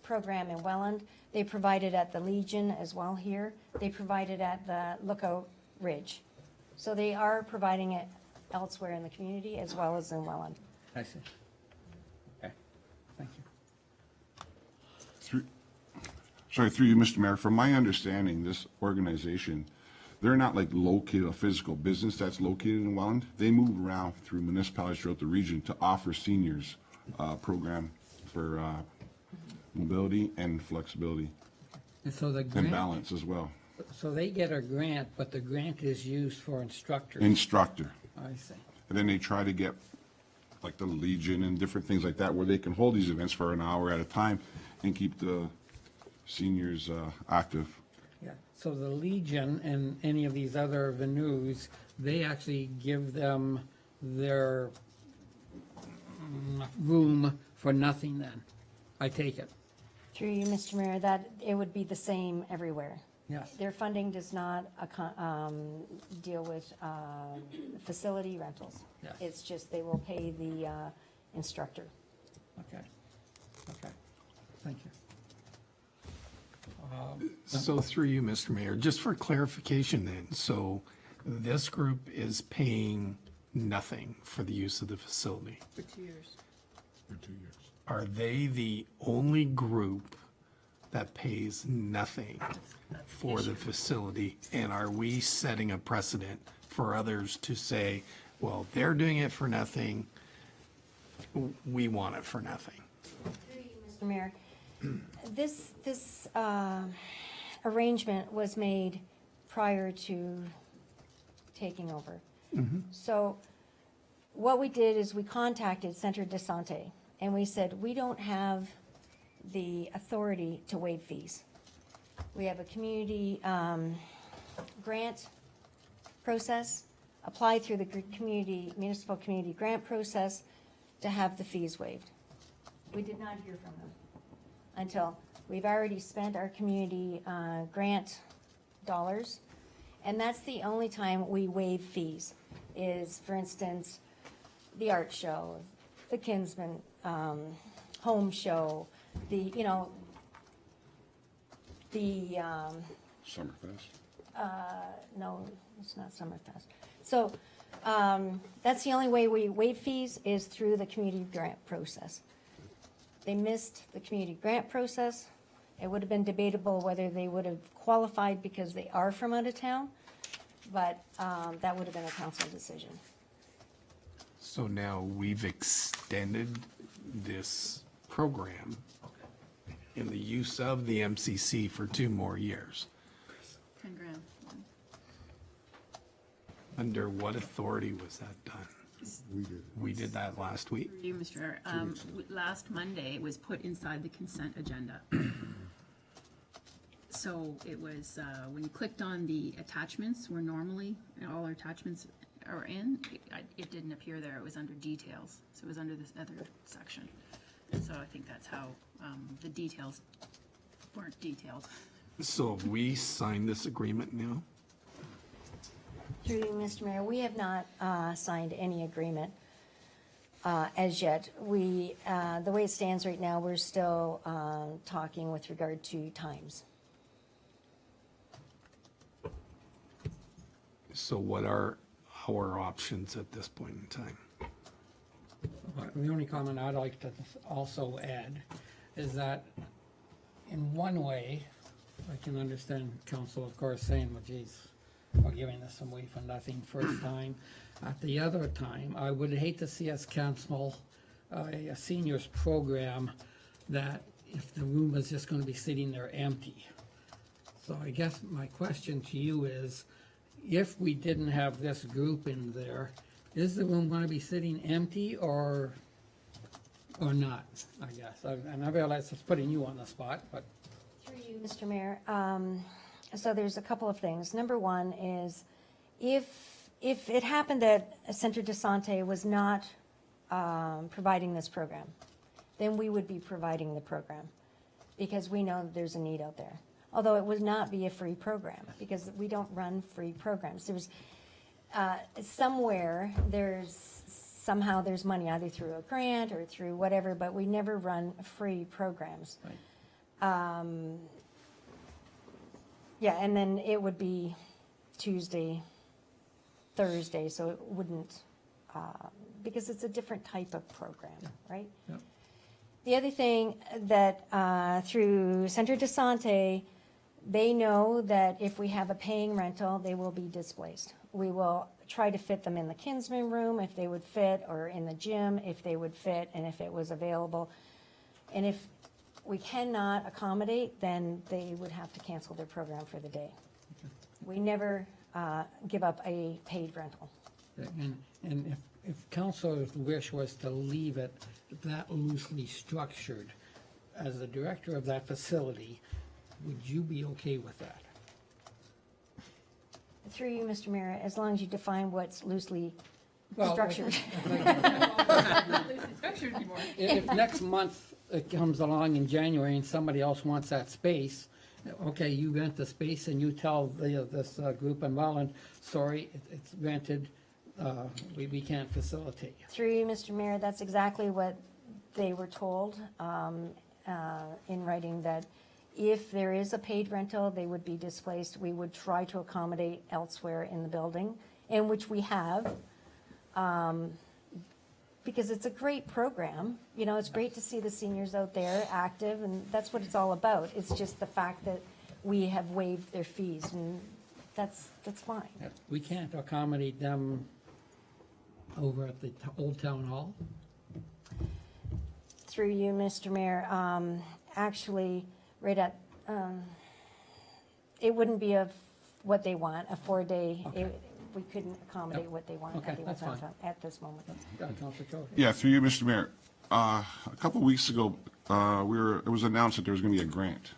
program in Welland. They provide it at the Legion as well here. They provide it at the Lookout Ridge. So they are providing it elsewhere in the community as well as in Welland. I see. Okay, thank you. Through you, Mr. Mayor, from my understanding, this organization, they're not like located, a physical business that's located in Welland. They move around through municipalities throughout the region to offer seniors a program for mobility and flexibility And so the and grant, balance as well. so they get a grant, but the grant is used for instructors? Instructor. I see. And then they try to get like the Legion and different things like that where they can hold these events for an hour at a time and keep the seniors active. Yeah, so the Legion and any of these other venues, they actually give them their room for nothing then, I take it? Through you, Mr. Mayor, that it would be the same everywhere. Yes. Their funding does not deal with facility rentals. Yes. It's just they will pay the instructor. Okay, okay, thank you. So through you, Mr. Mayor, just for clarification then, so this group is paying nothing for the use of the facility? For 2 years. For 2 years. Are they the only group that pays nothing for the facility? And are we setting a precedent for others to say, well, they're doing it for nothing, we want it for nothing? Mr. Mayor, this arrangement was made prior to taking over. So what we did is we contacted Centre de Santé and we said, we don't have the authority to waive fees. We have a community grant process, apply through the municipal community grant process to have the fees waived. We did not hear from them until we've already spent our community grant dollars. And that's the only time we waive fees is, for instance, the art show, the Kinsman home show, the Summerfest. no, it's not Summerfest. So that's the only way we waive fees is through the community grant process. They missed the community grant process. It would have been debatable whether they would have qualified because they are from out of town, but that would have been a council decision. So now we've extended this program in the use of the MCC for 2 more years. 10 grand. Under what authority was that done? We did. We did that last week? Through you, Mr. Mayor. Last Monday, it was put inside the consent agenda. So it was, when you clicked on the attachments, where normally all our attachments are in, it didn't appear there. It was under details. So it was under this other section. And so I think that's how the details weren't detailed. So have we signed this agreement now? Through you, Mr. Mayor, we have not signed any agreement as yet. We, the way it stands right now, we're still talking with regard to times. So what are our options at this point in time? The only comment I'd like to also add is that in one way, I can understand council, of course, saying, well, geez, we're giving this away for nothing first time. At the other time, I would hate to see us cancel a seniors program that if the room is just going to be sitting there empty. So I guess my question to you is, if we didn't have this group in there, is the room going to be sitting empty or not, I guess? And I realize it's putting you on the spot, but. Through you, Mr. Mayor, so there's a couple of things. Number one is if it happened that Centre de Santé was not providing this program, then we would be providing the program because we know that there's a need out there. Although it would not be a free program because we don't run free programs. There's somehow there's money either through a grant or through whatever, but we never run free programs. Right. Yeah, and then it would be Tuesday, Thursday, so it wouldn't, because it's a different type of program, right? Yep. The other thing that through Centre de Santé, they know that if we have a paying rental, they will be displaced. We will try to fit them in the Kinsman room if they would fit, or in the gym if they would fit, and if it was available. And if we cannot accommodate, then they would have to cancel their program for the day. We never give up a paid rental. And if council's wish was to leave it that loosely structured, as the director of that facility, would you be okay with that? Through you, Mr. Mayor, as long as you define what's loosely Well, structured. If next month it comes along in January and somebody else wants that space, okay, you rent the space and you tell this group in Welland, sorry, it's rented, we can't facilitate. Through you, Mr. Mayor, that's exactly what they were told in writing, that if there is a paid rental, they would be displaced. We would try to accommodate elsewhere in the building, in which we have, because it's a great program. You know, it's great to see the seniors out there active, and that's what it's all about. It's just the fact that we have waived their fees, and that's fine. We can't accommodate them over at the Old Town Hall. Through you, Mr. Mayor, actually, right at, it wouldn't be what they want, a 4-day, we couldn't accommodate what they want Okay, that's fine. at this moment. Councilor Cho. Yeah, through you, Mr. Mayor. A couple of weeks ago, it was announced that there was going to be a grant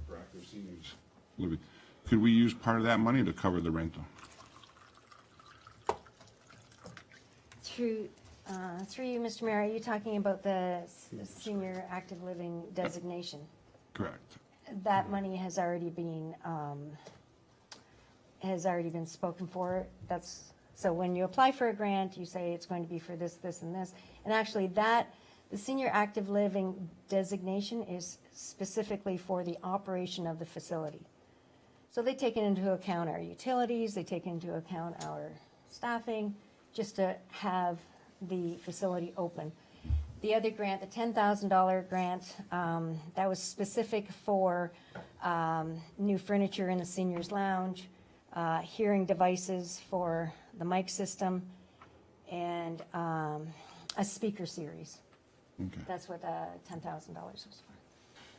for active seniors living. Could we use part of that money to cover the rental? Through you, Mr. Mayor, are you talking about the senior active living designation? Correct. That money has already been spoken for. So when you apply for a grant, you say it's going to be for this, this, and this. And actually the senior active living designation is specifically for the operation of the facility. So they take into account our utilities, they take into account our staffing, just to have the facility open. The other grant, the $10,000 grant, that was specific for new furniture in the seniors lounge, hearing devices for the mic system, and a speaker series. Okay. That's what $10,000 was for.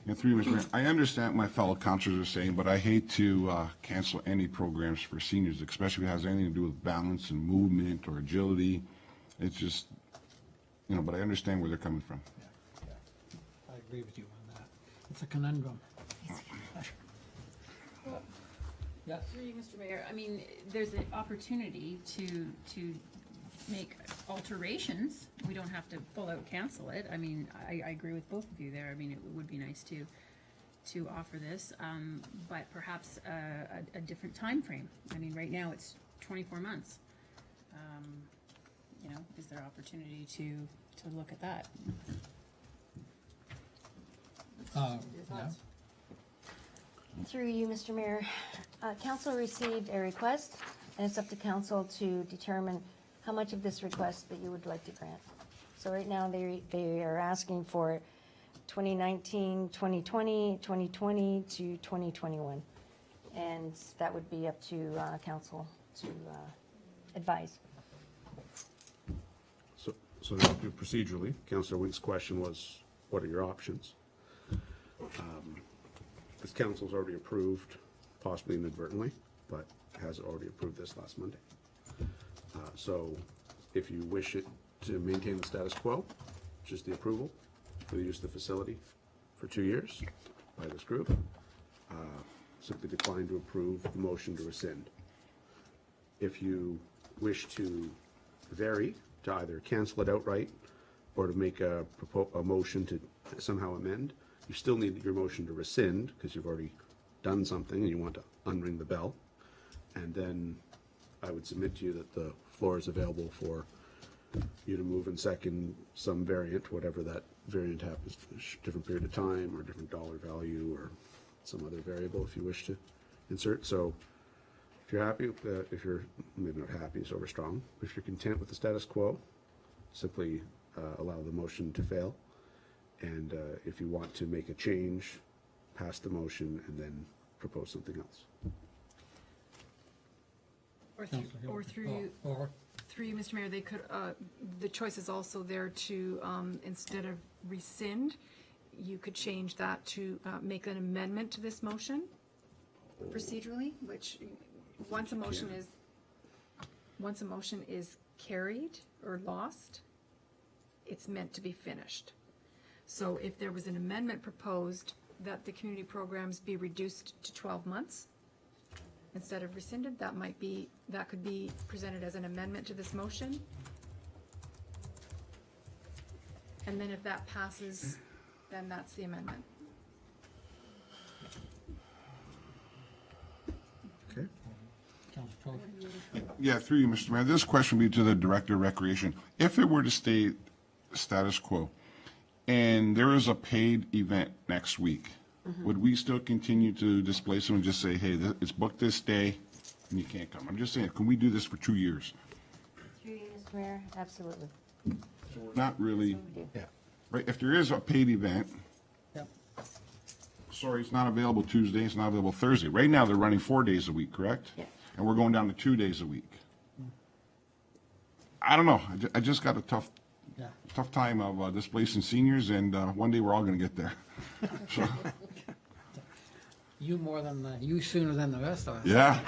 Yeah, through you, Mr. Mayor. I understand what my fellow councilors are saying, but I hate to cancel any programs for seniors, especially if it has anything to do with balance and movement or agility. It's just, but I understand where they're coming from. I agree with you on that. It's a conundrum. Yes. Through you, Mr. Mayor, I mean, there's an opportunity to make alterations. We don't have to full out cancel it. I mean, I agree with both of you there. I mean, it would be nice to offer this, but perhaps a different time frame. I mean, right now it's 24 months. Is there opportunity to look at that? Yeah. Through you, Mr. Mayor, council received a request, and it's up to council to determine how much of this request that you would like to grant. So right now, they are asking for 2019, 2020, 2020 to 2021. And that would be up to council to advise. So now procedurally, Councillor Wink's question was, what are your options? This council's already approved, possibly inadvertently, but has already approved this last Monday. So if you wish it to maintain the status quo, just the approval for the use of the facility for 2 years by this group, simply decline to approve the motion to rescind. If you wish to vary, to either cancel it outright or to make a motion to somehow amend, you still need your motion to rescind because you've already done something and you want to unring the bell. And then I would submit to you that the floor is available for you to move and second some variant, whatever that variant happens, different period of time or different dollar value or some other variable if you wish to insert. So if you're happy, if you're maybe not happy is over strong, but if you're content with the status quo, simply allow the motion to fail. And if you want to make a change, pass the motion and then propose something else. Or through you, Mr. Mayor, they could, the choice is also there to, instead of rescind, you could change that to make an amendment to this motion procedurally, which once a motion is carried or lost, it's meant to be finished. So if there was an amendment proposed that the community programs be reduced to 12 months instead of rescinded, that could be presented as an amendment to this motion. And then if that passes, then that's the amendment. Yeah, through you, Mr. Mayor. This question would be to the Director of Recreation. If it were to stay status quo, and there is a paid event next week, would we still continue to displace them and just say, hey, it's booked this day, and you can't come? I'm just saying, can we do this for 2 years? Through you, Mr. Mayor, absolutely. Not really, Yeah. right, if there is a paid event, Yep. sorry, it's not available Tuesday, it's not available Thursday. Right now, they're running 4 days a week, correct? Yeah. And we're going down to 2 days a week. I don't know, I just got a tough time of displacing seniors, and one day we're all gonna get there. So, You more than, you sooner than the rest of us. yeah.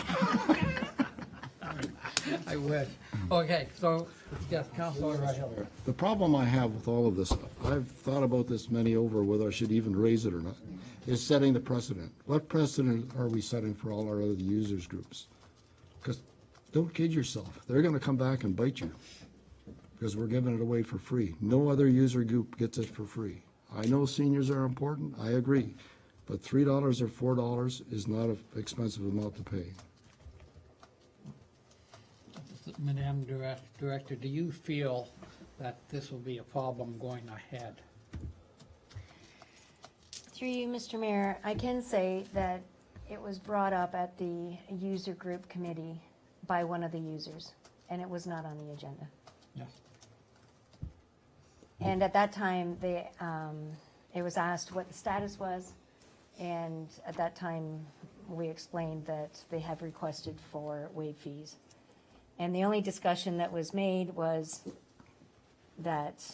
I wish. Okay, so, yes, Councilor Hill. The problem I have with all of this, I've thought about this many over, whether I should even raise it or not, is setting the precedent. What precedent are we setting for all our other users groups? Because don't kid yourself, they're gonna come back and bite you, because we're giving it away for free. No other user group gets it for free. I know seniors are important, I agree, but $3 or $4 is not an expensive amount to pay. Madam Director, do you feel that this will be a problem going ahead? Through you, Mr. Mayor, I can say that it was brought up at the user group committee by one of the users, and it was not on the agenda. Yes. And at that time, it was asked what the status was, and at that time, we explained that they have requested for waived fees. And the only discussion that was made was that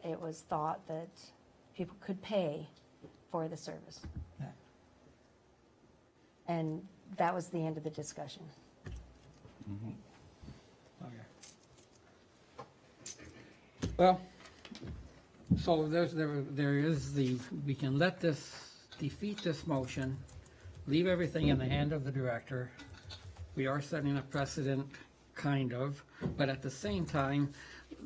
it was thought that people could pay for the service. Yeah. And that was the end of the discussion. Okay. Well, so there is we can let this, defeat this motion, leave everything in the hand of the director. We are setting a precedent, kind of, but at the same time,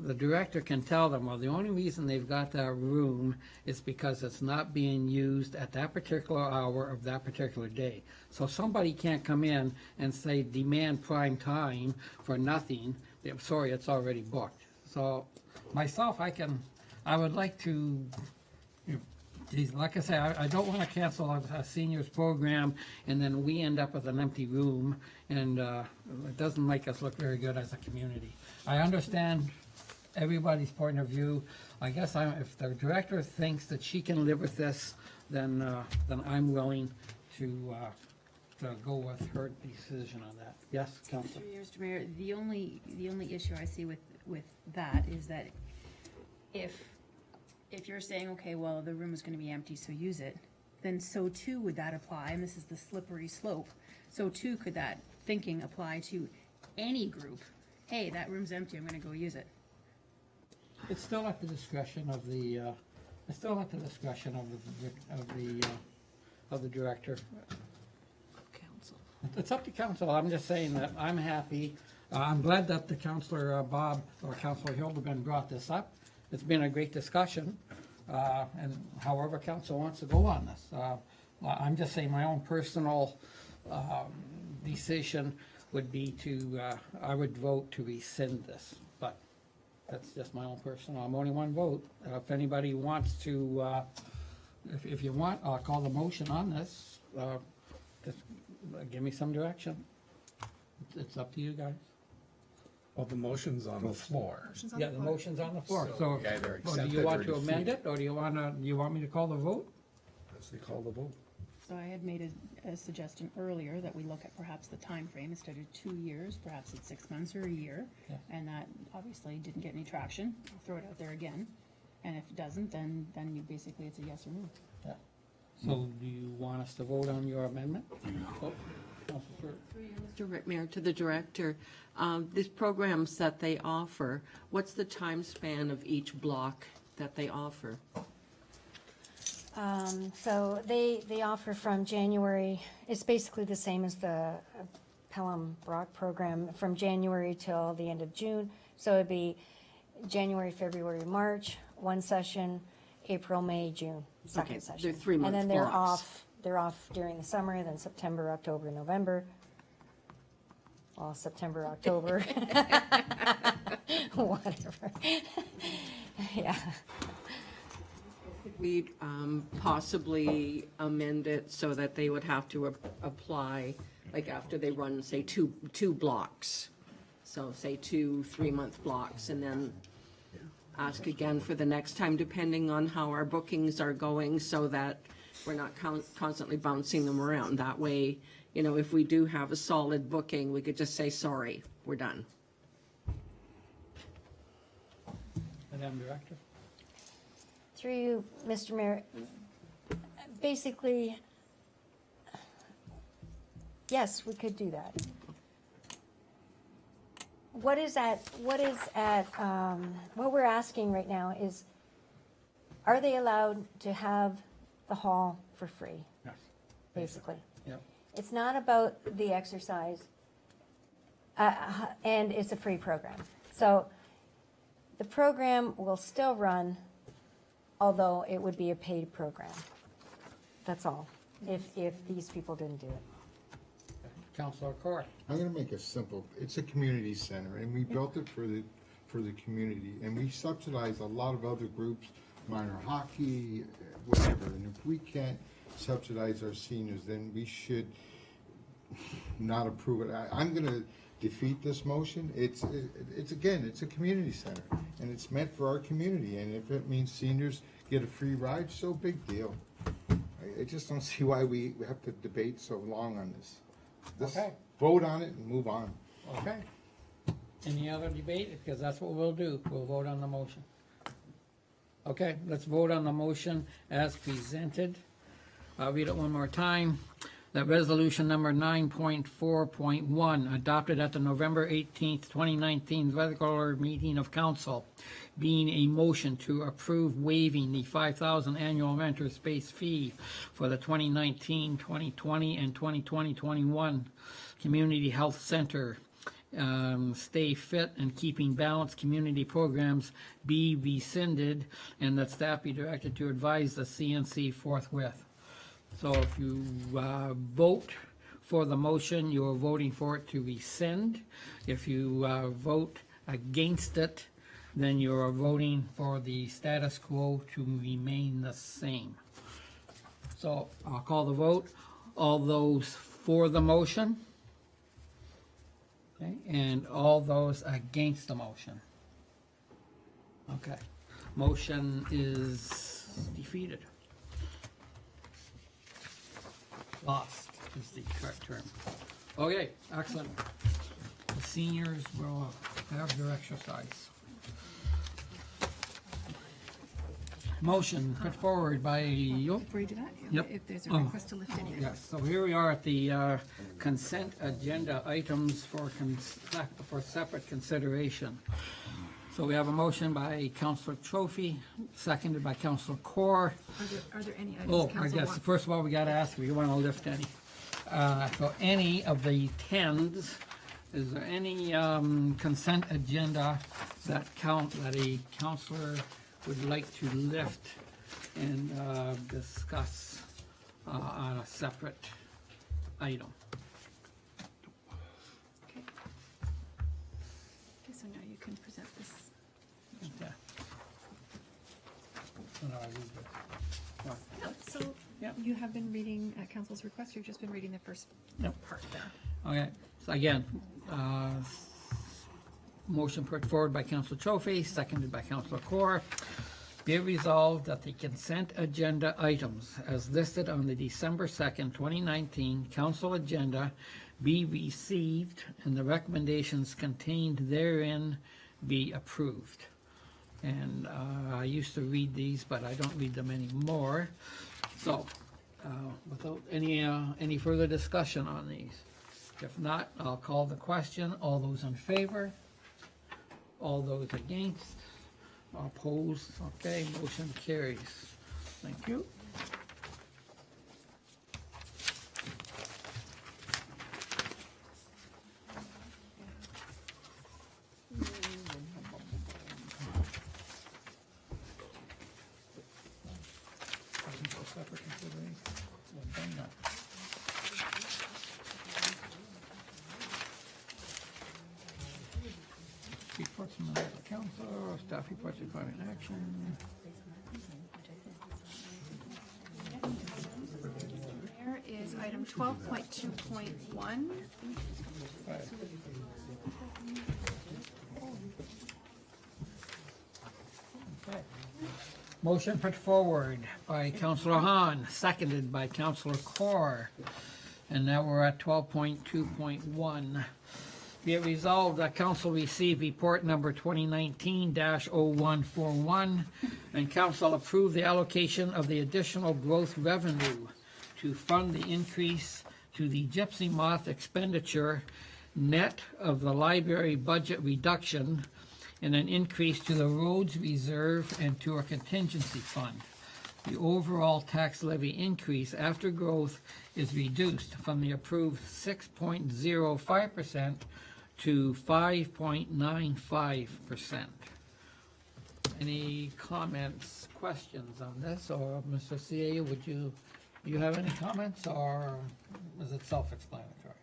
the director can tell them, well, the only reason they've got that room is because it's not being used at that particular hour of that particular day. So somebody can't come in and say, demand prime time for nothing. I'm sorry, it's already booked. So myself, I would like to, geez, like I say, I don't want to cancel a seniors program and then we end up with an empty room, and it doesn't make us look very good as a community. I understand everybody's point of view. I guess if the director thinks that she can live with this, then I'm willing to go with her decision on that. Yes, Councilor? Mr. Mayor, the only issue I see with that is that if you're saying, okay, well, the room is going to be empty, so use it, then so too would that apply, and this is the slippery slope, so too could that thinking apply to any group. Hey, that room's empty, I'm going to go use it. It's still at the discretion of the, of the director. Council. It's up to council. I'm just saying that I'm happy. I'm glad that the Councilor Bob or Councilor Hildebrand brought this up. It's been a great discussion, and however council wants to go on this. I'm just saying my own personal decision would be I would vote to rescind this, but that's just my own personal, I'm only one vote. If anybody wants to, if you want, I'll call the motion on this. Just give me some direction. It's up to you guys. Well, the motion's on the floor. Yeah, the motion's on the floor, so, you either do accept you it want or to amend defeat it, or do you want me to call the vote? Let's call the vote. So I had made a suggestion earlier that we look at perhaps the time frame instead of 2 years, perhaps it's 6 months or a year. Yeah. And that obviously didn't get any traction. I'll throw it out there again. And if it doesn't, then you basically, it's a yes or no. Yeah. So do you want us to vote on your amendment? Oh, Councilor Mr. Mayor, to the director, these programs that they offer, what's the time span of each block that they offer? So they offer from January, it's basically the same as the Pelham Brock program, from January till the end of June. So it'd be January, February, March, one session, April, May, June, second Okay, session. they're 3-month And then they're blocks. off during the summer, then September, October, November. well, September, October. Whatever. Yeah. We possibly amend it so that they would have to apply, like after they run, say, two blocks. So say 2 3-month blocks, and then ask again for the next time, depending on how our bookings are going, so that we're not constantly bouncing them around. That way, you know, if we do have a solid booking, we could just say, sorry, we're done. Madam Director? Through you, Mr. Mayor, basically, yes, we could do that. What we're asking right now is, are they allowed to have the hall for free? Yes. Basically. Yep. It's not about the exercise, and it's a free program. So the program will still run, although it would be a paid program. That's all, if these people didn't do it. Councilor Court? I'm gonna make it simple. It's a community center, and we built it for the community, and we subsidize a lot of other groups, minor hockey, whatever, and if we can't subsidize our seniors, then we should not approve it. I'm gonna defeat this motion. It's a community center, and it's meant for our community, and if it means seniors get a free ride, so big deal. I just don't see why we have to debate so long on this. Okay. Vote on it and move on. Okay. Any other debate? Because that's what we'll do. We'll vote on the motion. Okay, let's vote on the motion as presented. I'll read it one more time. That resolution number 9.4.1, adopted at the November 18th, 2019 regular meeting of council, being a motion to approve waiving the $5,000 annual renter space fee for the 2019, 2020, and 2020-21 Community Health Center Stay Fit and Keeping Balance community programs be rescinded, and that staff be directed to advise the CNC forthwith. So if you vote for the motion, you are voting for it to rescind. If you vote against it, then you are voting for the status quo to remain the same. So I'll call the vote. All those for the motion? Okay, and all those against the motion? Okay, motion is defeated. Lost is the correct term. Okay, excellent. The seniors will have their exercise. Motion put forward by you. Before you do that, Yep. if there's a request to lift any. Yes, so here we are at the consent agenda items for separate consideration. So we have a motion by Councillor Trophy, seconded by Councillor Core. Are there any items Oh, council I guess, wants? first of all, we gotta ask if you wanna lift any. So any of the tens, is there any consent agenda that a councillor would like to lift and discuss on a separate item? Okay. Okay, so now you can present this. Okay. So now I read this. What? So Yep. you have been reading council's request, you've just been reading the first part there. Okay, so again, motion put forward by Councilor Trophy, seconded by Councilor Core. Be it resolved that the consent agenda items as listed on the December 2nd, 2019 council agenda be received and the recommendations contained therein be approved. And I used to read these, but I don't read them anymore. So, without any further discussion on these, if not, I'll call the question. All those in favor? All those against? Opposed? Okay, motion carries. Thank you. Council, staff reports requiring action. There is item 12.2.1. Okay. Motion put forward by Councillor Hahn, seconded by Councillor Corr. And now we're at 12.2.1. Be it resolved that council receive report number 2019-0141, and council approve the allocation of the additional growth revenue to fund the increase to the Gypsy Moth expenditure net of the library budget reduction and an increase to the roads reserve and to a contingency fund. The overall tax levy increase after growth is reduced from the approved 6.05% to 5.95%. Any comments, questions on this, or Mr. CA, would you have any comments, or is it self-explanatory?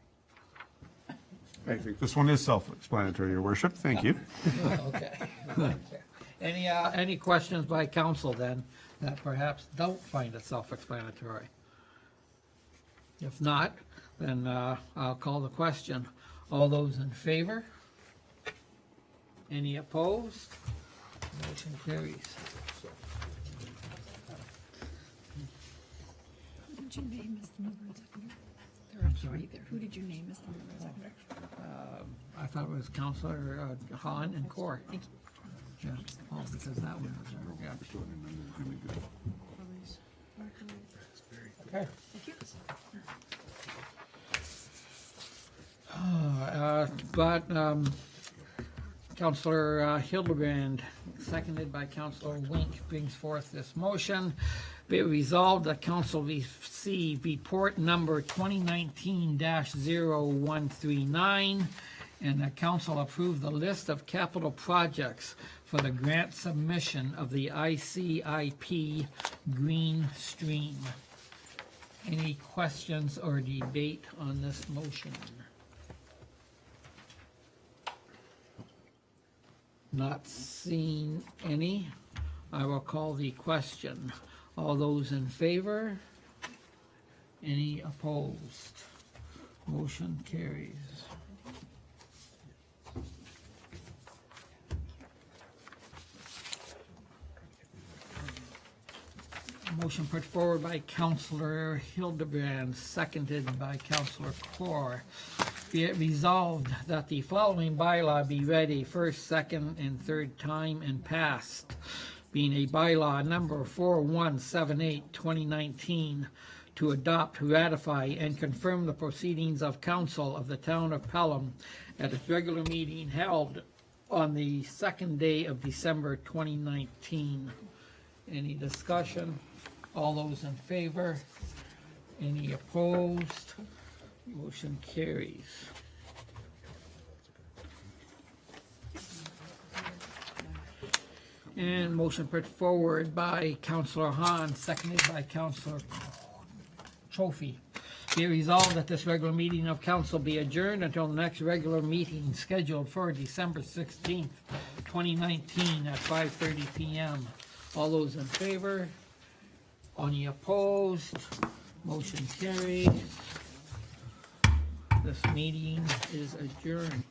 I think this one is self-explanatory, Your Worship. Thank you. Okay. Any questions by council then that perhaps don't find it self-explanatory? If not, then I'll call the question. All those in favor? Any opposed? Motion carries. Who did you name as the mover and seconder? There are three there. Who did you name as the mover and seconder? I thought it was Councillor Hahn and Corr. Thank you. Yeah, oh, because that one was, yeah. Okay. Thank you. Councillor Hildebrand, seconded by Councillor Wink, brings forth this motion. Be it resolved that council receive report number 2019-0139, and that council approve the list of capital projects for the grant submission of the ICIP Green Stream. Any questions or debate on this motion? Not seeing any. I will call the question. All those in favor? Any opposed? Motion carries. Motion put forward by Councillor Hildebrand, seconded by Councillor Corr. Be it resolved that the following bylaw be read a first, second, and third time and passed, being a bylaw number 4178/2019, to adopt, ratify, and confirm the proceedings of council of the town of Pelham at its regular meeting held on the second day of December 2019. Any discussion? All those in favor? Any opposed? Motion carries. And motion put forward by Councillor Hahn, seconded by Councillor Trophy. Be it resolved that this regular meeting of council be adjourned until the next regular meeting scheduled for December 16th, 2019 at 5:30 p.m. All those in favor? Any opposed? Motion carries. This meeting is adjourned.